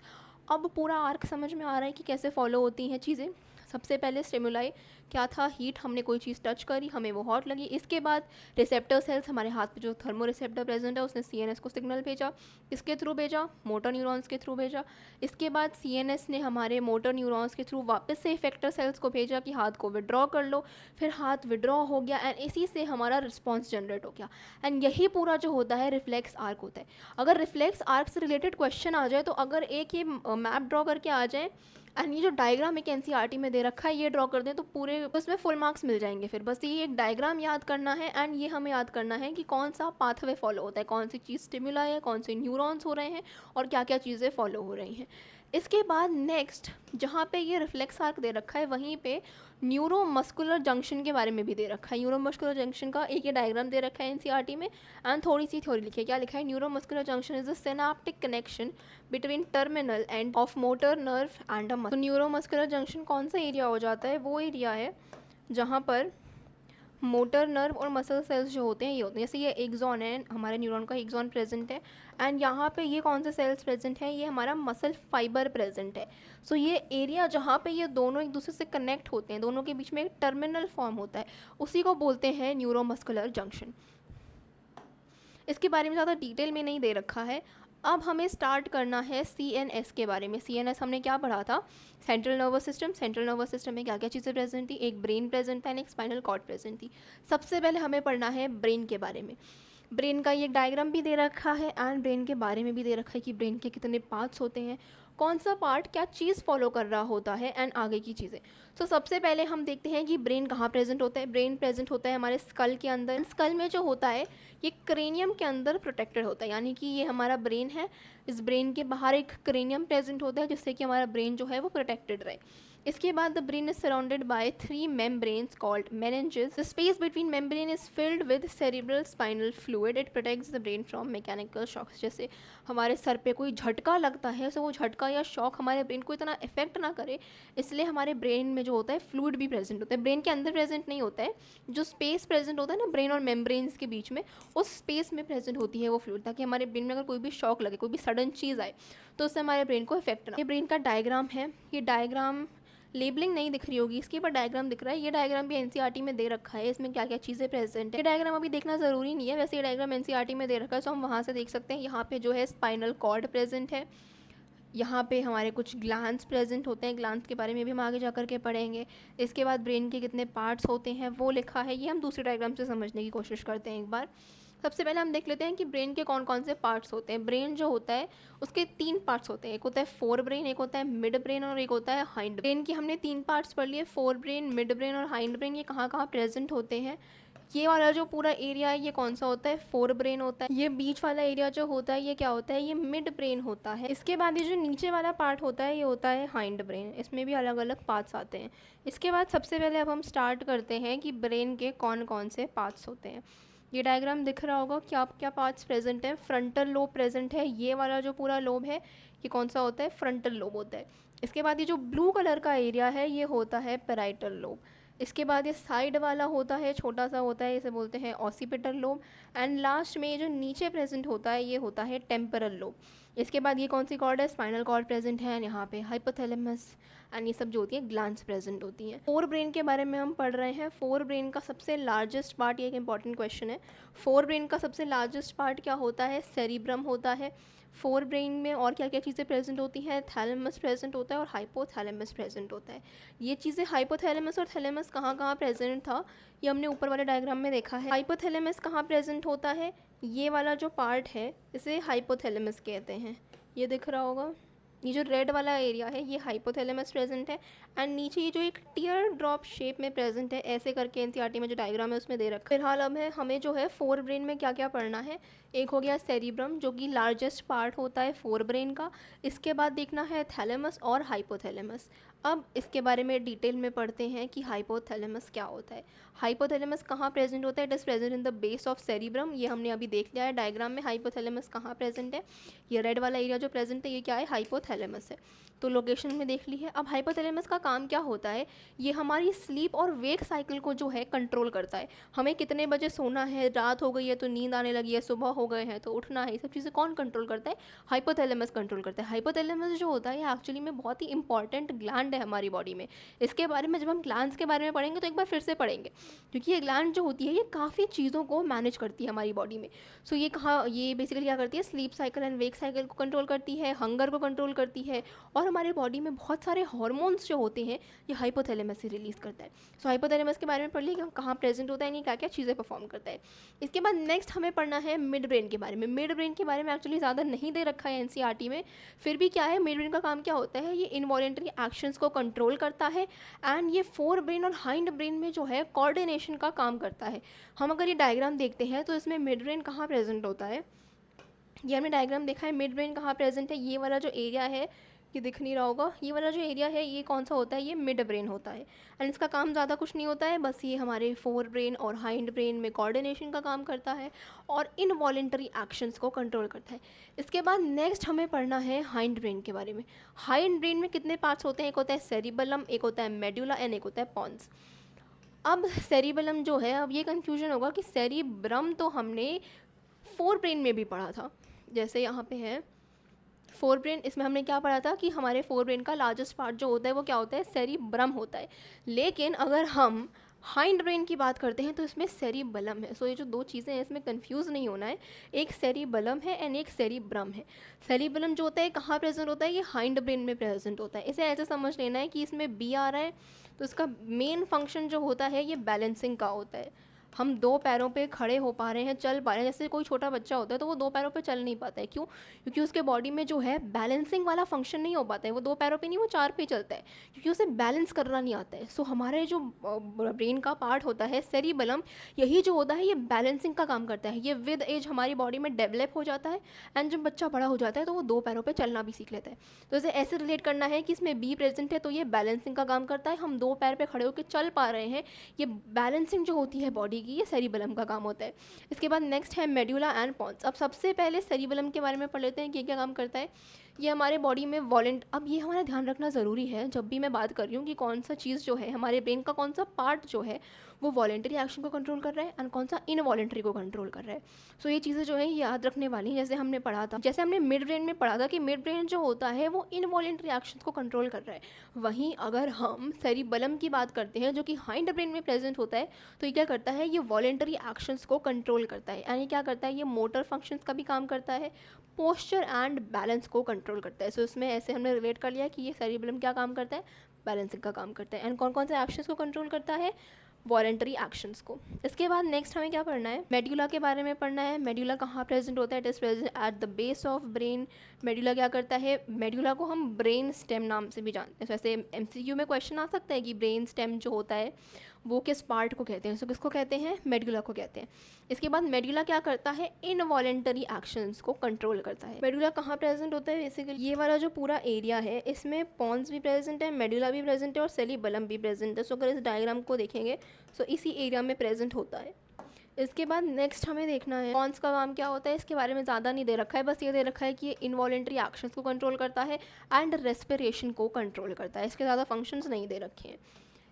अब पूरा आर्क समझ में आ रहा है कि कैसे फॉलो होती हैं चीज़ें। सबसे पहले स्टिमुलाई क्या था? हीट, हमने कोई चीज़ टच करी, हमें वो हॉट लगी। इसके बाद रिसेप्टर सेल्स, हमारे हाथ पे जो थर्मो रिसेप्टर प्रेजेंट है उसने सीएनएस को सिग्नल भेजा, किसके थ्रू भेजा? मोटर न्यूरॉन्स के थ्रू भेजा। इसके बाद सीएनएस ने हमारे मोटर न्यूरॉन्स के थ्रू वापस से इफेक्टर सेल्स को भेजा कि हाथ को विड्रॉ कर लो। फिर हाथ विड्रॉ हो गया एंड इसी से हमारा रिस्पॉन्स जनरेट हो गया। एंड यही पूरा जो होता है रिफ्लेक्स आर्क होता है। अगर रिफ्लेक्स आर्क से रिलेटेड क्वेश्चन आ जाए, तो अगर एक ये मैप ड्रॉ करके आ जाए एंड ये जो डायग्राम एक एनसीईआरटी में दे रखा है ये ड्रॉ कर दें, तो पूरे उसमें फुल मार्क्स मिल जाएंगे। फिर बस ये एक डायग्राम याद करना है एंड ये हमें याद करना है कि कौन सा पाथवे फॉलो होता है, कौन सी चीज़ स्टिमुलाई है, कौन से न्यूरॉन्स हो रहे हैं और क्या क्या चीज़ें फॉलो हो रही हैं। इसके बाद नेक्स्ट जहाँ पे ये रिफ्लेक्स आर्क दे रखा है वहीं पे न्यूरोमस्कुलर जंक्शन के बारे में भी दे रखा है। न्यूरोमस्कुलर जंक्शन का एक ये डायग्राम दे रखा है एनसीईआरटी में एंड थोड़ी सी थ्योरी लिखी है। क्या लिखा है? Neuromuscular junction is a synaptic connection between terminal end of motor nerve and a muscle. तो न्यूरोमस्कुलर जंक्शन कौन सा एरिया हो जाता है? वो एरिया है जहाँ पर मोटर नर्व और मसल सेल्स जो होते हैं ये होते हैं। जैसे ये एक्सॉन है, हमारे न्यूरॉन का एक्सॉन प्रेजेंट है एंड यहाँ पे ये कौन से सेल्स प्रेजेंट है? ये हमारा मसल फाइबर प्रेजेंट है। सो ये एरिया जहाँ पे ये दोनों एक दूसरे से कनेक्ट होते हैं, दोनों के बीच में एक टर्मिनल फॉर्म होता है, उसी को बोलते हैं न्यूरोमस्कुलर जंक्शन। इसके बारे में ज़्यादा डिटेल में नहीं दे रखा है। अब हमें स्टार्ट करना है सीएनएस के बारे में। सीएनएस हमने क्या पढ़ा था? Central nervous system. Central nervous system में क्या क्या चीज़ें प्रेजेंट थी? एक ब्रेन प्रेजेंट था एंड एक स्पाइनल कॉर्ड प्रेजेंट थी। सबसे पहले हमें पढ़ना है ब्रेन के बारे में। ब्रेन का ये डायग्राम भी दे रखा है एंड ब्रेन के बारे में भी दे रखा है कि ब्रेन के कितने पार्ट्स होते हैं, कौन सा पार्ट क्या चीज़ फॉलो कर रहा होता है एंड आगे की चीज़ें। सो सबसे पहले हम देखते हैं कि ब्रेन कहाँ प्रेजेंट होता है। ब्रेन प्रेजेंट होता है हमारे स्कल के अंदर। स्कल में जो होता है ये क्रेनियम के अंदर प्रोटेक्टेड होता है, यानी कि ये हमारा ब्रेन है, इस ब्रेन के बाहर एक क्रेनियम प्रेजेंट होता है जिससे कि हमारा ब्रेन जो है वो प्रोटेक्टेड रहे। इसके बाद the brain is surrounded by 3 membranes called meninges. The space between membrane is filled with cerebral spinal fluid. It protects the brain from mechanical shocks. जैसे हमारे सर पे कोई झटका लगता है तो वो झटका या शॉक हमारे ब्रेन को इतना इफेक्ट ना करे, इसलिए हमारे ब्रेन में जो होता है फ्लूइड भी प्रेजेंट होता है. ब्रेन के अंदर प्रेजेंट नहीं होता है, जो स्पेस प्रेजेंट होता है ना ब्रेन और मेम्ब्रेन्स के बीच में, उस स्पेस में प्रेजेंट होती है वो फ्लूइड, ताकि हमारे ब्रेन में अगर कोई भी शॉक लगे, कोई भी सडन चीज़ आए तो उससे हमारे ब्रेन को इफेक्ट ना. ये ब्रेन का डायग्राम है. ये डायग्राम लेबलिंग नहीं दिख रही होगी, इसके ऊपर डायग्राम दिख रहा है. ये डायग्राम भी एनसीईआरटी में दे रखा है, इसमें क्या क्या चीज़ें प्रेजेंट है. ये डायग्राम अभी देखना ज़रूरी नहीं है, वैसे ये डायग्राम एनसीईआरटी में दे रखा है, तो हम वहाँ से देख सकते हैं. यहाँ पे जो है स्पाइनल कॉर्ड प्रेजेंट है, यहाँ पे हमारे कुछ ग्लैंड्स प्रेजेंट होते हैं. ग्लैंड्स के बारे में भी हम आगे जा कर के पढ़ेंगे. इसके बाद ब्रेन के कितने पार्ट्स होते हैं वो लिखा है. ये हम दूसरे डायग्राम से समझने की कोशिश करते हैं एक बार. सबसे पहले हम देख लेते हैं कि ब्रेन के कौन कौन से पार्ट्स होते हैं. ब्रेन जो होता है उसके 3 पार्ट्स होते हैं. एक होता है फोर ब्रेन, एक होता है मिड ब्रेन और एक होता है हाइंड ब्रेन. की हमने 3 पार्ट्स पढ़ लिए, फोर ब्रेन, मिड ब्रेन और हाइंड ब्रेन. ये कहाँ कहाँ प्रेजेंट होते हैं. ये वाला जो पूरा एरिया है ये कौन सा होता है, फोर ब्रेन होता है. ये बीच वाला एरिया जो होता है ये क्या होता है, ये मिड ब्रेन होता है. इसके बाद ये जो नीचे वाला पार्ट होता है ये होता है हाइंड ब्रेन. इसमें भी अलग अलग पार्ट्स आते हैं. इसके बाद सबसे पहले अब हम स्टार्ट करते हैं कि ब्रेन के कौन कौन से पार्ट्स होते हैं. ये डायग्राम दिख रहा होगा, क्या क्या पार्ट्स प्रेजेंट है. फ्रंटल लोब प्रेजेंट है. ये वाला जो पूरा लोब है ये कौन सा होता है, फ्रंटल लोब होता है. इसके बाद ये जो ब्लू कलर का एरिया है ये होता है पैराइटल लोब. इसके बाद ये साइड वाला होता है, छोटा सा होता है, इसे बोलते हैं ऑसिपिटल लोब. एंड लास्ट में ये जो नीचे प्रेजेंट होता है ये होता है टेम्परल लोब. इसके बाद ये कौन सी कॉर्ड है, स्पाइनल कॉर्ड प्रेजेंट है. एंड यहाँ पे हाइपोथैलेमस एंड ये सब जो होती है ग्लैंड्स प्रेजेंट होती हैं. फोर ब्रेन के बारे में हम पढ़ रहे हैं. फोर ब्रेन का सबसे लार्जेस्ट पार्ट, ये एक इंपॉर्टेंट क्वेश्चन है. फोर ब्रेन का सबसे लार्जेस्ट पार्ट क्या होता है, सेरिब्रम होता है. फोर ब्रेन में और क्या क्या चीज़ें प्रेजेंट होती हैं, थैलेमस प्रेजेंट होता है और हाइपोथैलेमस प्रेजेंट होता है. ये चीज़ें हाइपोथैलेमस और थैलेमस कहाँ कहाँ प्रेजेंट था ये हमने ऊपर वाले डायग्राम में देखा है. हाइपोथैलेमस कहाँ प्रेजेंट होता है, ये वाला जो पार्ट है इसे हाइपोथैलेमस कहते हैं. ये दिख रहा होगा, ये जो रेड वाला एरिया है ये हाइपोथैलेमस प्रेजेंट है. एंड नीचे ये जो एक टीयर ड्रॉप शेप में प्रेजेंट है, ऐसे करके एनसीईआरटी में जो डायग्राम है उसमें दे रखा है. फिलहाल अब है हमें जो है फोर ब्रेन में क्या क्या पढ़ना है. एक हो गया सेरिब्रम जो कि लार्जेस्ट पार्ट होता है फोर ब्रेन का. इसके बाद देखना है थैलेमस और हाइपोथैलेमस. अब इसके बारे में डिटेल में पढ़ते हैं कि हाइपोथैलेमस क्या होता है. हाइपोथैलेमस कहाँ प्रेजेंट होता है, it is present in the base of cerebrum. ये हमने अभी देख लिया है डायग्राम में हाइपोथैलेमस कहाँ प्रेजेंट है. ये रेड वाला एरिया जो प्रेजेंट है ये क्या है, हाइपोथैलेमस है. तो लोकेशन में देख ली है. अब हाइपोथैलेमस का काम क्या होता है, ये हमारी स्लीप और वेक साइकिल को जो है कंट्रोल करता है. हमें कितने बजे सोना है, रात हो गई है तो नींद आने लगी है, सुबह हो गए हैं तो उठना है, ये सब चीज़ें कौन कंट्रोल करता है, हाइपोथैलेमस कंट्रोल करता है. हाइपोथैलेमस जो होता है ये एक्चुअली में बहुत ही इंपॉर्टेंट ग्लैंड है हमारी बॉडी में. इसके बारे में जब हम ग्लैंड्स के बारे में पढ़ेंगे तो एक बार फिर से पढ़ेंगे, क्योंकि ये ग्लैंड जो होती है ये काफ़ी चीज़ों को मैनेज करती है हमारी बॉडी में. सो ये बेसिकली क्या करती है, sleep cycle and wake cycle को कंट्रोल करती है, हंगर को कंट्रोल करती है, और हमारे बॉडी में बहुत सारे हार्मोन्स जो होते हैं ये हाइपोथैलेमस से रिलीज़ करता है. सो हाइपोथैलेमस के बारे में पढ़ लिया कहाँ प्रेजेंट होता है, ये क्या क्या चीज़ें परफॉर्म करता है. इसके बाद नेक्स्ट हमें पढ़ना है मिड ब्रेन के बारे में. मिड ब्रेन के बारे में एक्चुअली ज़्यादा नहीं दे रखा है एनसीईआरटी में, फिर भी क्या है, मिड ब्रेन का काम क्या होता है, ये इनवॉलेंटरी एक्शंस को कंट्रोल करता है. एंड ये फोर ब्रेन और हाइंड ब्रेन में जो है कोऑर्डिनेशन का काम करता है. हम अगर ये डायग्राम देखते हैं तो इसमें मिड ब्रेन कहाँ प्रेजेंट होता है, ये हमने डायग्राम देखा है. मिड ब्रेन कहाँ प्रेजेंट है, ये वाला जो एरिया है ये दिख नहीं रहा होगा, ये वाला जो एरिया है ये कौन सा होता है, ये मिड ब्रेन होता है. एंड इसका काम ज़्यादा कुछ नहीं होता है, बस ये हमारे फोर ब्रेन और हाइंड ब्रेन में कोऑर्डिनेशन का काम करता है और इनवॉलेंटरी एक्शंस को कंट्रोल करता है. इसके बाद नेक्स्ट हमें पढ़ना है हाइंड ब्रेन के बारे में. हाइंड ब्रेन में कितने पार्ट्स होते हैं, एक होता है सेरिबेलम, एक होता है मेडुला एंड एक होता है पॉन्स. अब सेरिबेलम जो है, अब ये कन्फ्यूजन होगा कि सेरिब्रम तो हमने फोर ब्रेन में भी पढ़ा था. जैसे यहाँ पे है फोर ब्रेन, इसमें हमने क्या पढ़ा था कि हमारे फोर ब्रेन का लार्जेस्ट पार्ट जो होता है वो क्या होता है, सेरिब्रम होता है. लेकिन अगर हम हाइंड ब्रेन की बात करते हैं तो इसमें सेरिबेलम है. सो ये जो दो चीज़ें हैं इसमें कंफ्यूज नहीं होना है, एक सेरिबेलम है एंड एक सेरिब्रम है. सेरिबेलम जो होता है कहाँ प्रेजेंट होता है, ये हाइंड ब्रेन में प्रेजेंट होता है. इसे ऐसे समझ लेना है कि इसमें बी आ रहा है तो इसका मेन फंक्शन जो होता है ये बैलेंसिंग का होता है. हम 2 पैरों पे खड़े हो पा रहे हैं, चल पा रहे हैं। जैसे कोई छोटा बच्चा होता है तो वो 2 पैरों पे चल नहीं पाता है, क्यों? क्योंकि उसके बॉडी में जो है बैलेंसिंग वाला फंक्शन नहीं हो पाता है, वो 2 पैरों पे नहीं, वो 4 पे चलता है, क्योंकि उसे बैलेंस करना नहीं आता है। सो हमारे जो ब्रेन का पार्ट होता है सेरिबेलम, यही जो होता है ये बैलेंसिंग का काम करता है। ये विद एज हमारी बॉडी में डेवलप हो जाता है, एंड जब बच्चा बड़ा हो जाता है तो वो 2 पैरों पे चलना भी सीख लेता है। तो इसे ऐसे रिलेट करना है कि इसमें बी प्रेजेंट है तो ये बैलेंसिंग का काम करता है, हम 2 पैर पे खड़े होकर चल पा रहे हैं, ये बैलेंसिंग जो होती है बॉडी की, ये सेरिबेलम का काम होता है। इसके बाद नेक्स्ट है मेड्यूला एंड पॉन्स। अब सबसे पहले सेरिबेलम के बारे में पढ़ लेते हैं कि क्या काम करता है। ये हमारे बॉडी में अब ये हमारा ध्यान रखना ज़रूरी है जब भी मैं बात कर रही हूँ कि कौन सा चीज़ जो है हमारे ब्रेन का, कौन सा पार्ट जो है वो वॉलेंटरी एक्शन को कंट्रोल कर रहा है एंड कौन सा इनवॉलेंटरी को कंट्रोल कर रहा है। सो ये चीज़ें जो है याद रखने वाली हैं। जैसे हमने पढ़ा था, जैसे हमने मिड ब्रेन में पढ़ा था कि मिड ब्रेन जो होता है वो इनवॉलेंटरी एक्शन को कंट्रोल कर रहा है। वहीं अगर हम सेरिबेलम की बात करते हैं जो कि हाइंड ब्रेन में प्रेजेंट होता है, तो ये क्या करता है, ये वॉलेंटरी एक्शंस को कंट्रोल करता है। यानी क्या करता है, ये मोटर फंक्शंस का भी काम करता है, पोस्चर एंड बैलेंस को कंट्रोल करता है। सो इसमें ऐसे हमने रिलेट कर लिया कि ये सेरिबेलम क्या काम करता है, बैलेंसिंग का काम करता है। एंड कौन कौन से एक्शंस को कंट्रोल करता है, वॉलेंटरी एक्शंस को। इसके बाद नेक्स्ट हमें क्या पढ़ना है, मेड्यूला के बारे में पढ़ना है। मेड्यूला कहाँ प्रेजेंट होता है, it is present at the base of brain. Medulla क्या करता है, मेड्यूला को हम ब्रेन स्टेम नाम से भी जानते हैं। जैसे एमसीक्यू में क्वेश्चन आ सकता है कि ब्रेन स्टेम जो होता है वो किस पार्ट को कहते हैं, सो किसको कहते हैं, मेडुला को कहते हैं। इसके बाद मेडुला क्या करता है, इनवॉलेंटरी एक्शंस को कंट्रोल करता है। मेडुला कहाँ प्रेजेंट होता है, बेसिकली ये वाला जो पूरा एरिया है इसमें पॉन्स भी प्रेजेंट है, मेडुला भी प्रेजेंट है और सेरिबेलम भी प्रेजेंट है। सो अगर इस डायग्राम को देखेंगे सो इसी एरिया में प्रेजेंट होता है। इसके बाद नेक्स्ट हमें देखना है पॉन्स का काम क्या होता है। इसके बारे में ज़्यादा नहीं दे रखा है, बस ये दे रखा है कि ये इनवॉलेंटरी एक्शंस को कंट्रोल करता है एंड रेस्पिरेशन को कंट्रोल करता है। इसके ज़्यादा फंक्शंस नहीं दे रखे हैं।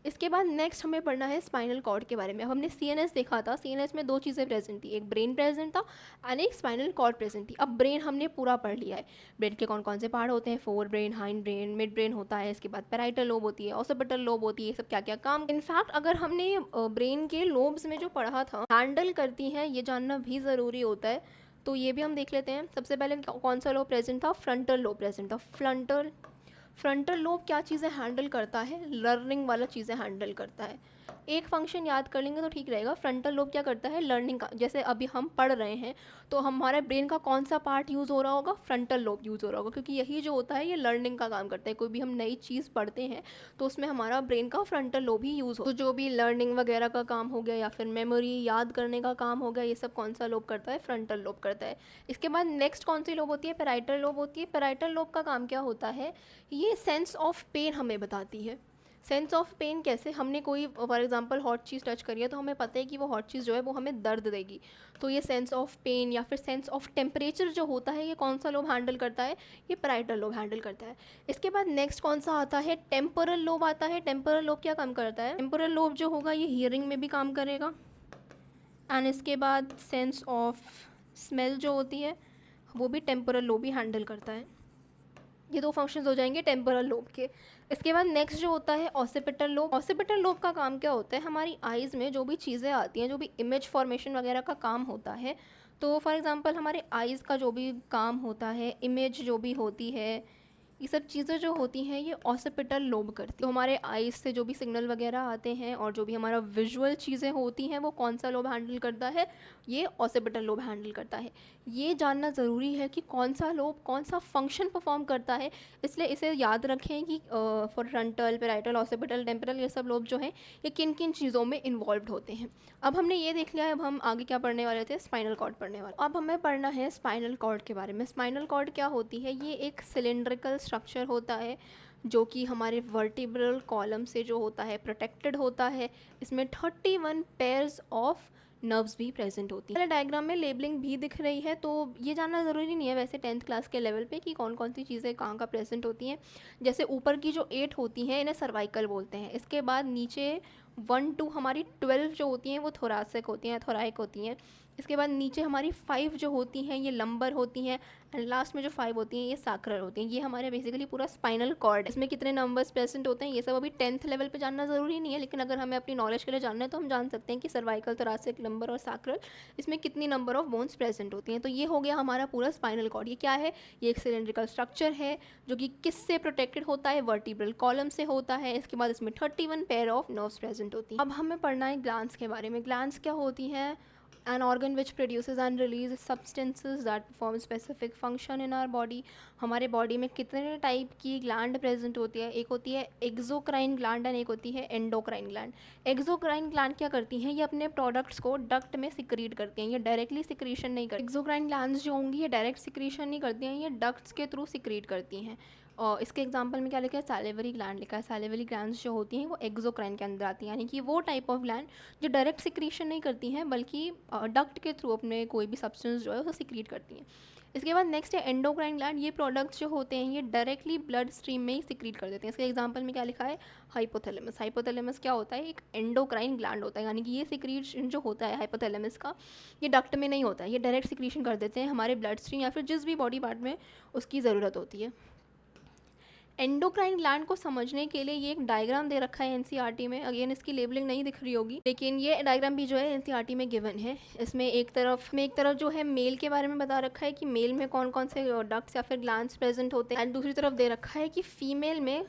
इसके बाद नेक्स्ट हमें पढ़ना है स्पाइनल कॉर्ड के बारे में। अब हमने सीएनएस देखा था, सीएनएस में 2 चीज़ें प्रेजेंट थी, एक ब्रेन प्रेजेंट था एंड एक स्पाइनल कॉर्ड प्रेजेंट थी। अब ब्रेन हमने पूरा पढ़ लिया है, ब्रेन के कौन कौन से पार्ट होते हैं, fore brain, hind brain, mid brain होता है, इसके बाद पैराइटल लोब होती है, ऑसिपिटल लोब होती है, ये सब क्या क्या काम। इनफैक्ट अगर हमने ब्रेन के लोब्स में जो पढ़ा था हैंडल करती हैं, ये जानना भी ज़रूरी होता है, तो ये भी हम देख लेते हैं। सबसे पहले कौन सा लोब प्रेजेंट था, फ्रंटल लोब प्रेजेंट था। फ्रंटल लोब क्या चीज़ें हैंडल करता है, लर्निंग वाला चीज़ें हैंडल करता है। एक फंक्शन याद कर लेंगे तो ठीक रहेगा। फ्रंटल लोब क्या करता है, लर्निंग का। जैसे अभी हम पढ़ रहे हैं तो हमारे ब्रेन का कौन सा पार्ट यूज़ हो रहा होगा, फ्रंटल लोब यूज़ हो रहा होगा, क्योंकि यही जो होता है ये लर्निंग का काम करता है। कोई भी हम नई चीज़ पढ़ते हैं तो उसमें हमारा ब्रेन का फ्रंटल लोब ही यूज़ हो, तो जो भी लर्निंग वगैरह का काम हो गया या फिर मेमोरी याद करने का काम हो गया, ये सब कौन सा लोब करता है, फ्रंटल लोब करता है। इसके बाद नेक्स्ट कौन सी लोब होती है, पैराइटल लोब होती है। पैराइटल लोब का काम क्या होता है, ये सेंस ऑफ पेन हमें बताती है। सेंस ऑफ पेन कैसे, हमने कोई for example hot cheese touch करी है तो हमें पता है कि वो हॉट चीज़ जो है वो हमें दर्द देगी, तो ये सेंस ऑफ पेन या फिर सेंस ऑफ टेम्परेचर जो होता है ये कौन सा लोब हैंडल करता है, ये पैराइटल लोब हैंडल करता है। इसके बाद नेक्स्ट कौन सा आता है, टेम्पोरल लोब आता है। टेम्पोरल लोब क्या काम करता है, टेम्पोरल लोब जो होगा ये हियरिंग में भी काम करेगा। एंड इसके बाद सेंस ऑफ स्मेल जो होती है वो भी टेम्पोरल लोब ही हैंडल करता है। ये 2 फंक्शंस हो जाएंगे टेम्पोरल लोब के। इसके बाद नेक्स्ट जो होता है ऑसिपिटल लोब। ऑसिपिटल लोब का काम क्या होता है, हमारी आइज़ में जो भी चीज़ें आती हैं, जो भी इमेज फॉर्मेशन वगैरह का काम होता है, तो फॉर एग्जांपल हमारे आइज़ का जो भी काम होता है, इमेज जो भी होती है, ये सब चीज़ें जो होती हैं ये ऑसिपिटल लोब करती है। तो हमारे आइज़ से जो भी सिग्नल वगैरह आते हैं और जो भी हमारा विजुअल चीज़ें होती हैं वो कौन सा लोब हैंडल करता है, ये ऑसिपिटल लोब हैंडल करता है। ये जानना ज़रूरी है कि कौन सा लोब कौन सा फंक्शन परफॉर्म करता है, इसलिए इसे याद रखें कि फ्रंटल, पैराइटल, ऑसिपिटल, टेम्पोरल, ये सब लोब जो हैं ये किन किन चीज़ों में इन्वॉल्व होते हैं। अब हमने ये देख लिया है, अब हम आगे क्या पढ़ने वाले थे, स्पाइनल कॉर्ड पढ़ने वाले। अब हमें पढ़ना है स्पाइनल कॉर्ड के बारे में। स्पाइनल कॉर्ड क्या होती है, ये एक सिलेंड्रिकल स्ट्रक्चर होता है जो कि हमारे वर्टिब्रल कॉलम से जो होता है प्रोटेक्टेड होता है। इसमें 31 पेयर्स ऑफ नर्व्स भी प्रेजेंट होती है। डायग्राम में लेबलिंग भी दिख रही है, तो ये जानना ज़रूरी नहीं है वैसे 10th क्लास के लेवल पे कि कौन कौन सी चीज़ें कहाँ का प्रेजेंट होती हैं। जैसे ऊपर की जो 8 होती हैं इन्हें सर्वाइकल बोलते हैं। इसके बाद नीचे 1 to हमारी 12 जो होती हैं वो थोरासिक होती हैं, थोराइक होती हैं। इसके बाद नीचे हमारी 5 जो होती हैं ये लंबर होती हैं, एंड लास्ट में जो 5 होती हैं ये सैक्रल होती हैं। ये हमारे बेसिकली पूरा स्पाइनल कॉर्ड है। इसमें कितने नंबर्स प्रेजेंट होते हैं ये सब अभी 10th लेवल पे जानना ज़रूरी नहीं है, लेकिन अगर हमें अपनी नॉलेज के लिए जानना है तो हम जान सकते हैं कि सर्वाइकल, थोरासिक, लंबर और सैक्रल, इसमें कितनी नंबर ऑफ बोन्स प्रेजेंट होती हैं। तो ये हो गया हमारा पूरा स्पाइनल कॉर्ड। ये क्या है, ये एक सिलेंड्रिकल स्ट्रक्चर है जो कि किससे प्रोटेक्टेड होता है, वर्टिब्रल कॉलम से होता है। इसके बाद इसमें 31 pair of nerves present present होती हैं। अब हमें पढ़ना है ग्लैंड्स के बारे में। ग्लैंड्स क्या होती हैं? An organ which produces and release substances that perform specific function in our body. हमारे बॉडी में कितने टाइप की ग्लैंड प्रेजेंट होती है? एक होती है एक्सोक्राइन ग्लैंड एंड एक होती है एंडोक्राइन ग्लैंड। एक्सोक्राइन ग्लैंड क्या करती हैं? ये अपने प्रोडक्ट्स को डक्ट में सिक्रीट करती हैं, ये डायरेक्टली सिक्रीशन नहीं करती। एक्सोक्राइन ग्लैंड्स जो होंगी ये डायरेक्ट सिक्रीशन नहीं करती हैं, ये डक्ट्स के थ्रू सिक्रीट करती हैं। और इसके एग्जांपल में क्या लिखा है? सैलिवरी ग्लैंड लिखा है। सैलिवरी ग्लैंड्स जो होती हैं वो एक्सोक्राइन के अंदर आती हैं, यानी कि वो टाइप ऑफ ग्लैंड जो डायरेक्ट सिक्रीशन नहीं करती हैं बल्कि डक्ट के थ्रू अपने कोई भी सब्सटेंस जो है उसे सिक्रीट करती हैं। इसके बाद नेक्स्ट है एंडोक्राइन ग्लैंड। ये प्रोडक्ट्स जो होते हैं ये डायरेक्टली ब्लड स्ट्रीम में ही सिक्रीट कर देते हैं। इसके एग्जांपल में क्या लिखा है? हाइपोथैलेमस। हाइपोथैलेमस क्या होता है? एक एंडोक्राइन ग्लैंड होता है, यानी कि ये सिक्रीशन जो होता है हाइपोथैलेमस का, ये डक्ट में नहीं होता है, ये डायरेक्ट सिक्रीशन कर देते हैं हमारे ब्लड स्ट्रीम या फिर जिस भी बॉडी पार्ट में उसकी ज़रूरत होती है। एंडोक्राइन ग्लैंड को समझने के लिए ये एक डायग्राम दे रखा है एनसीईआरटी में। अगेन इसकी लेबलिंग नहीं दिख रही होगी, लेकिन ये डायग्राम भी जो है एनसीईआरटी में गिवन है। इसमें एक तरफ जो है मेल के बारे में बता रखा है कि मेल में कौन कौन से डक्ट्स या फिर ग्लैंड्स प्रेजेंट होते हैं, एंड दूसरी तरफ दे रखा है कि फीमेल में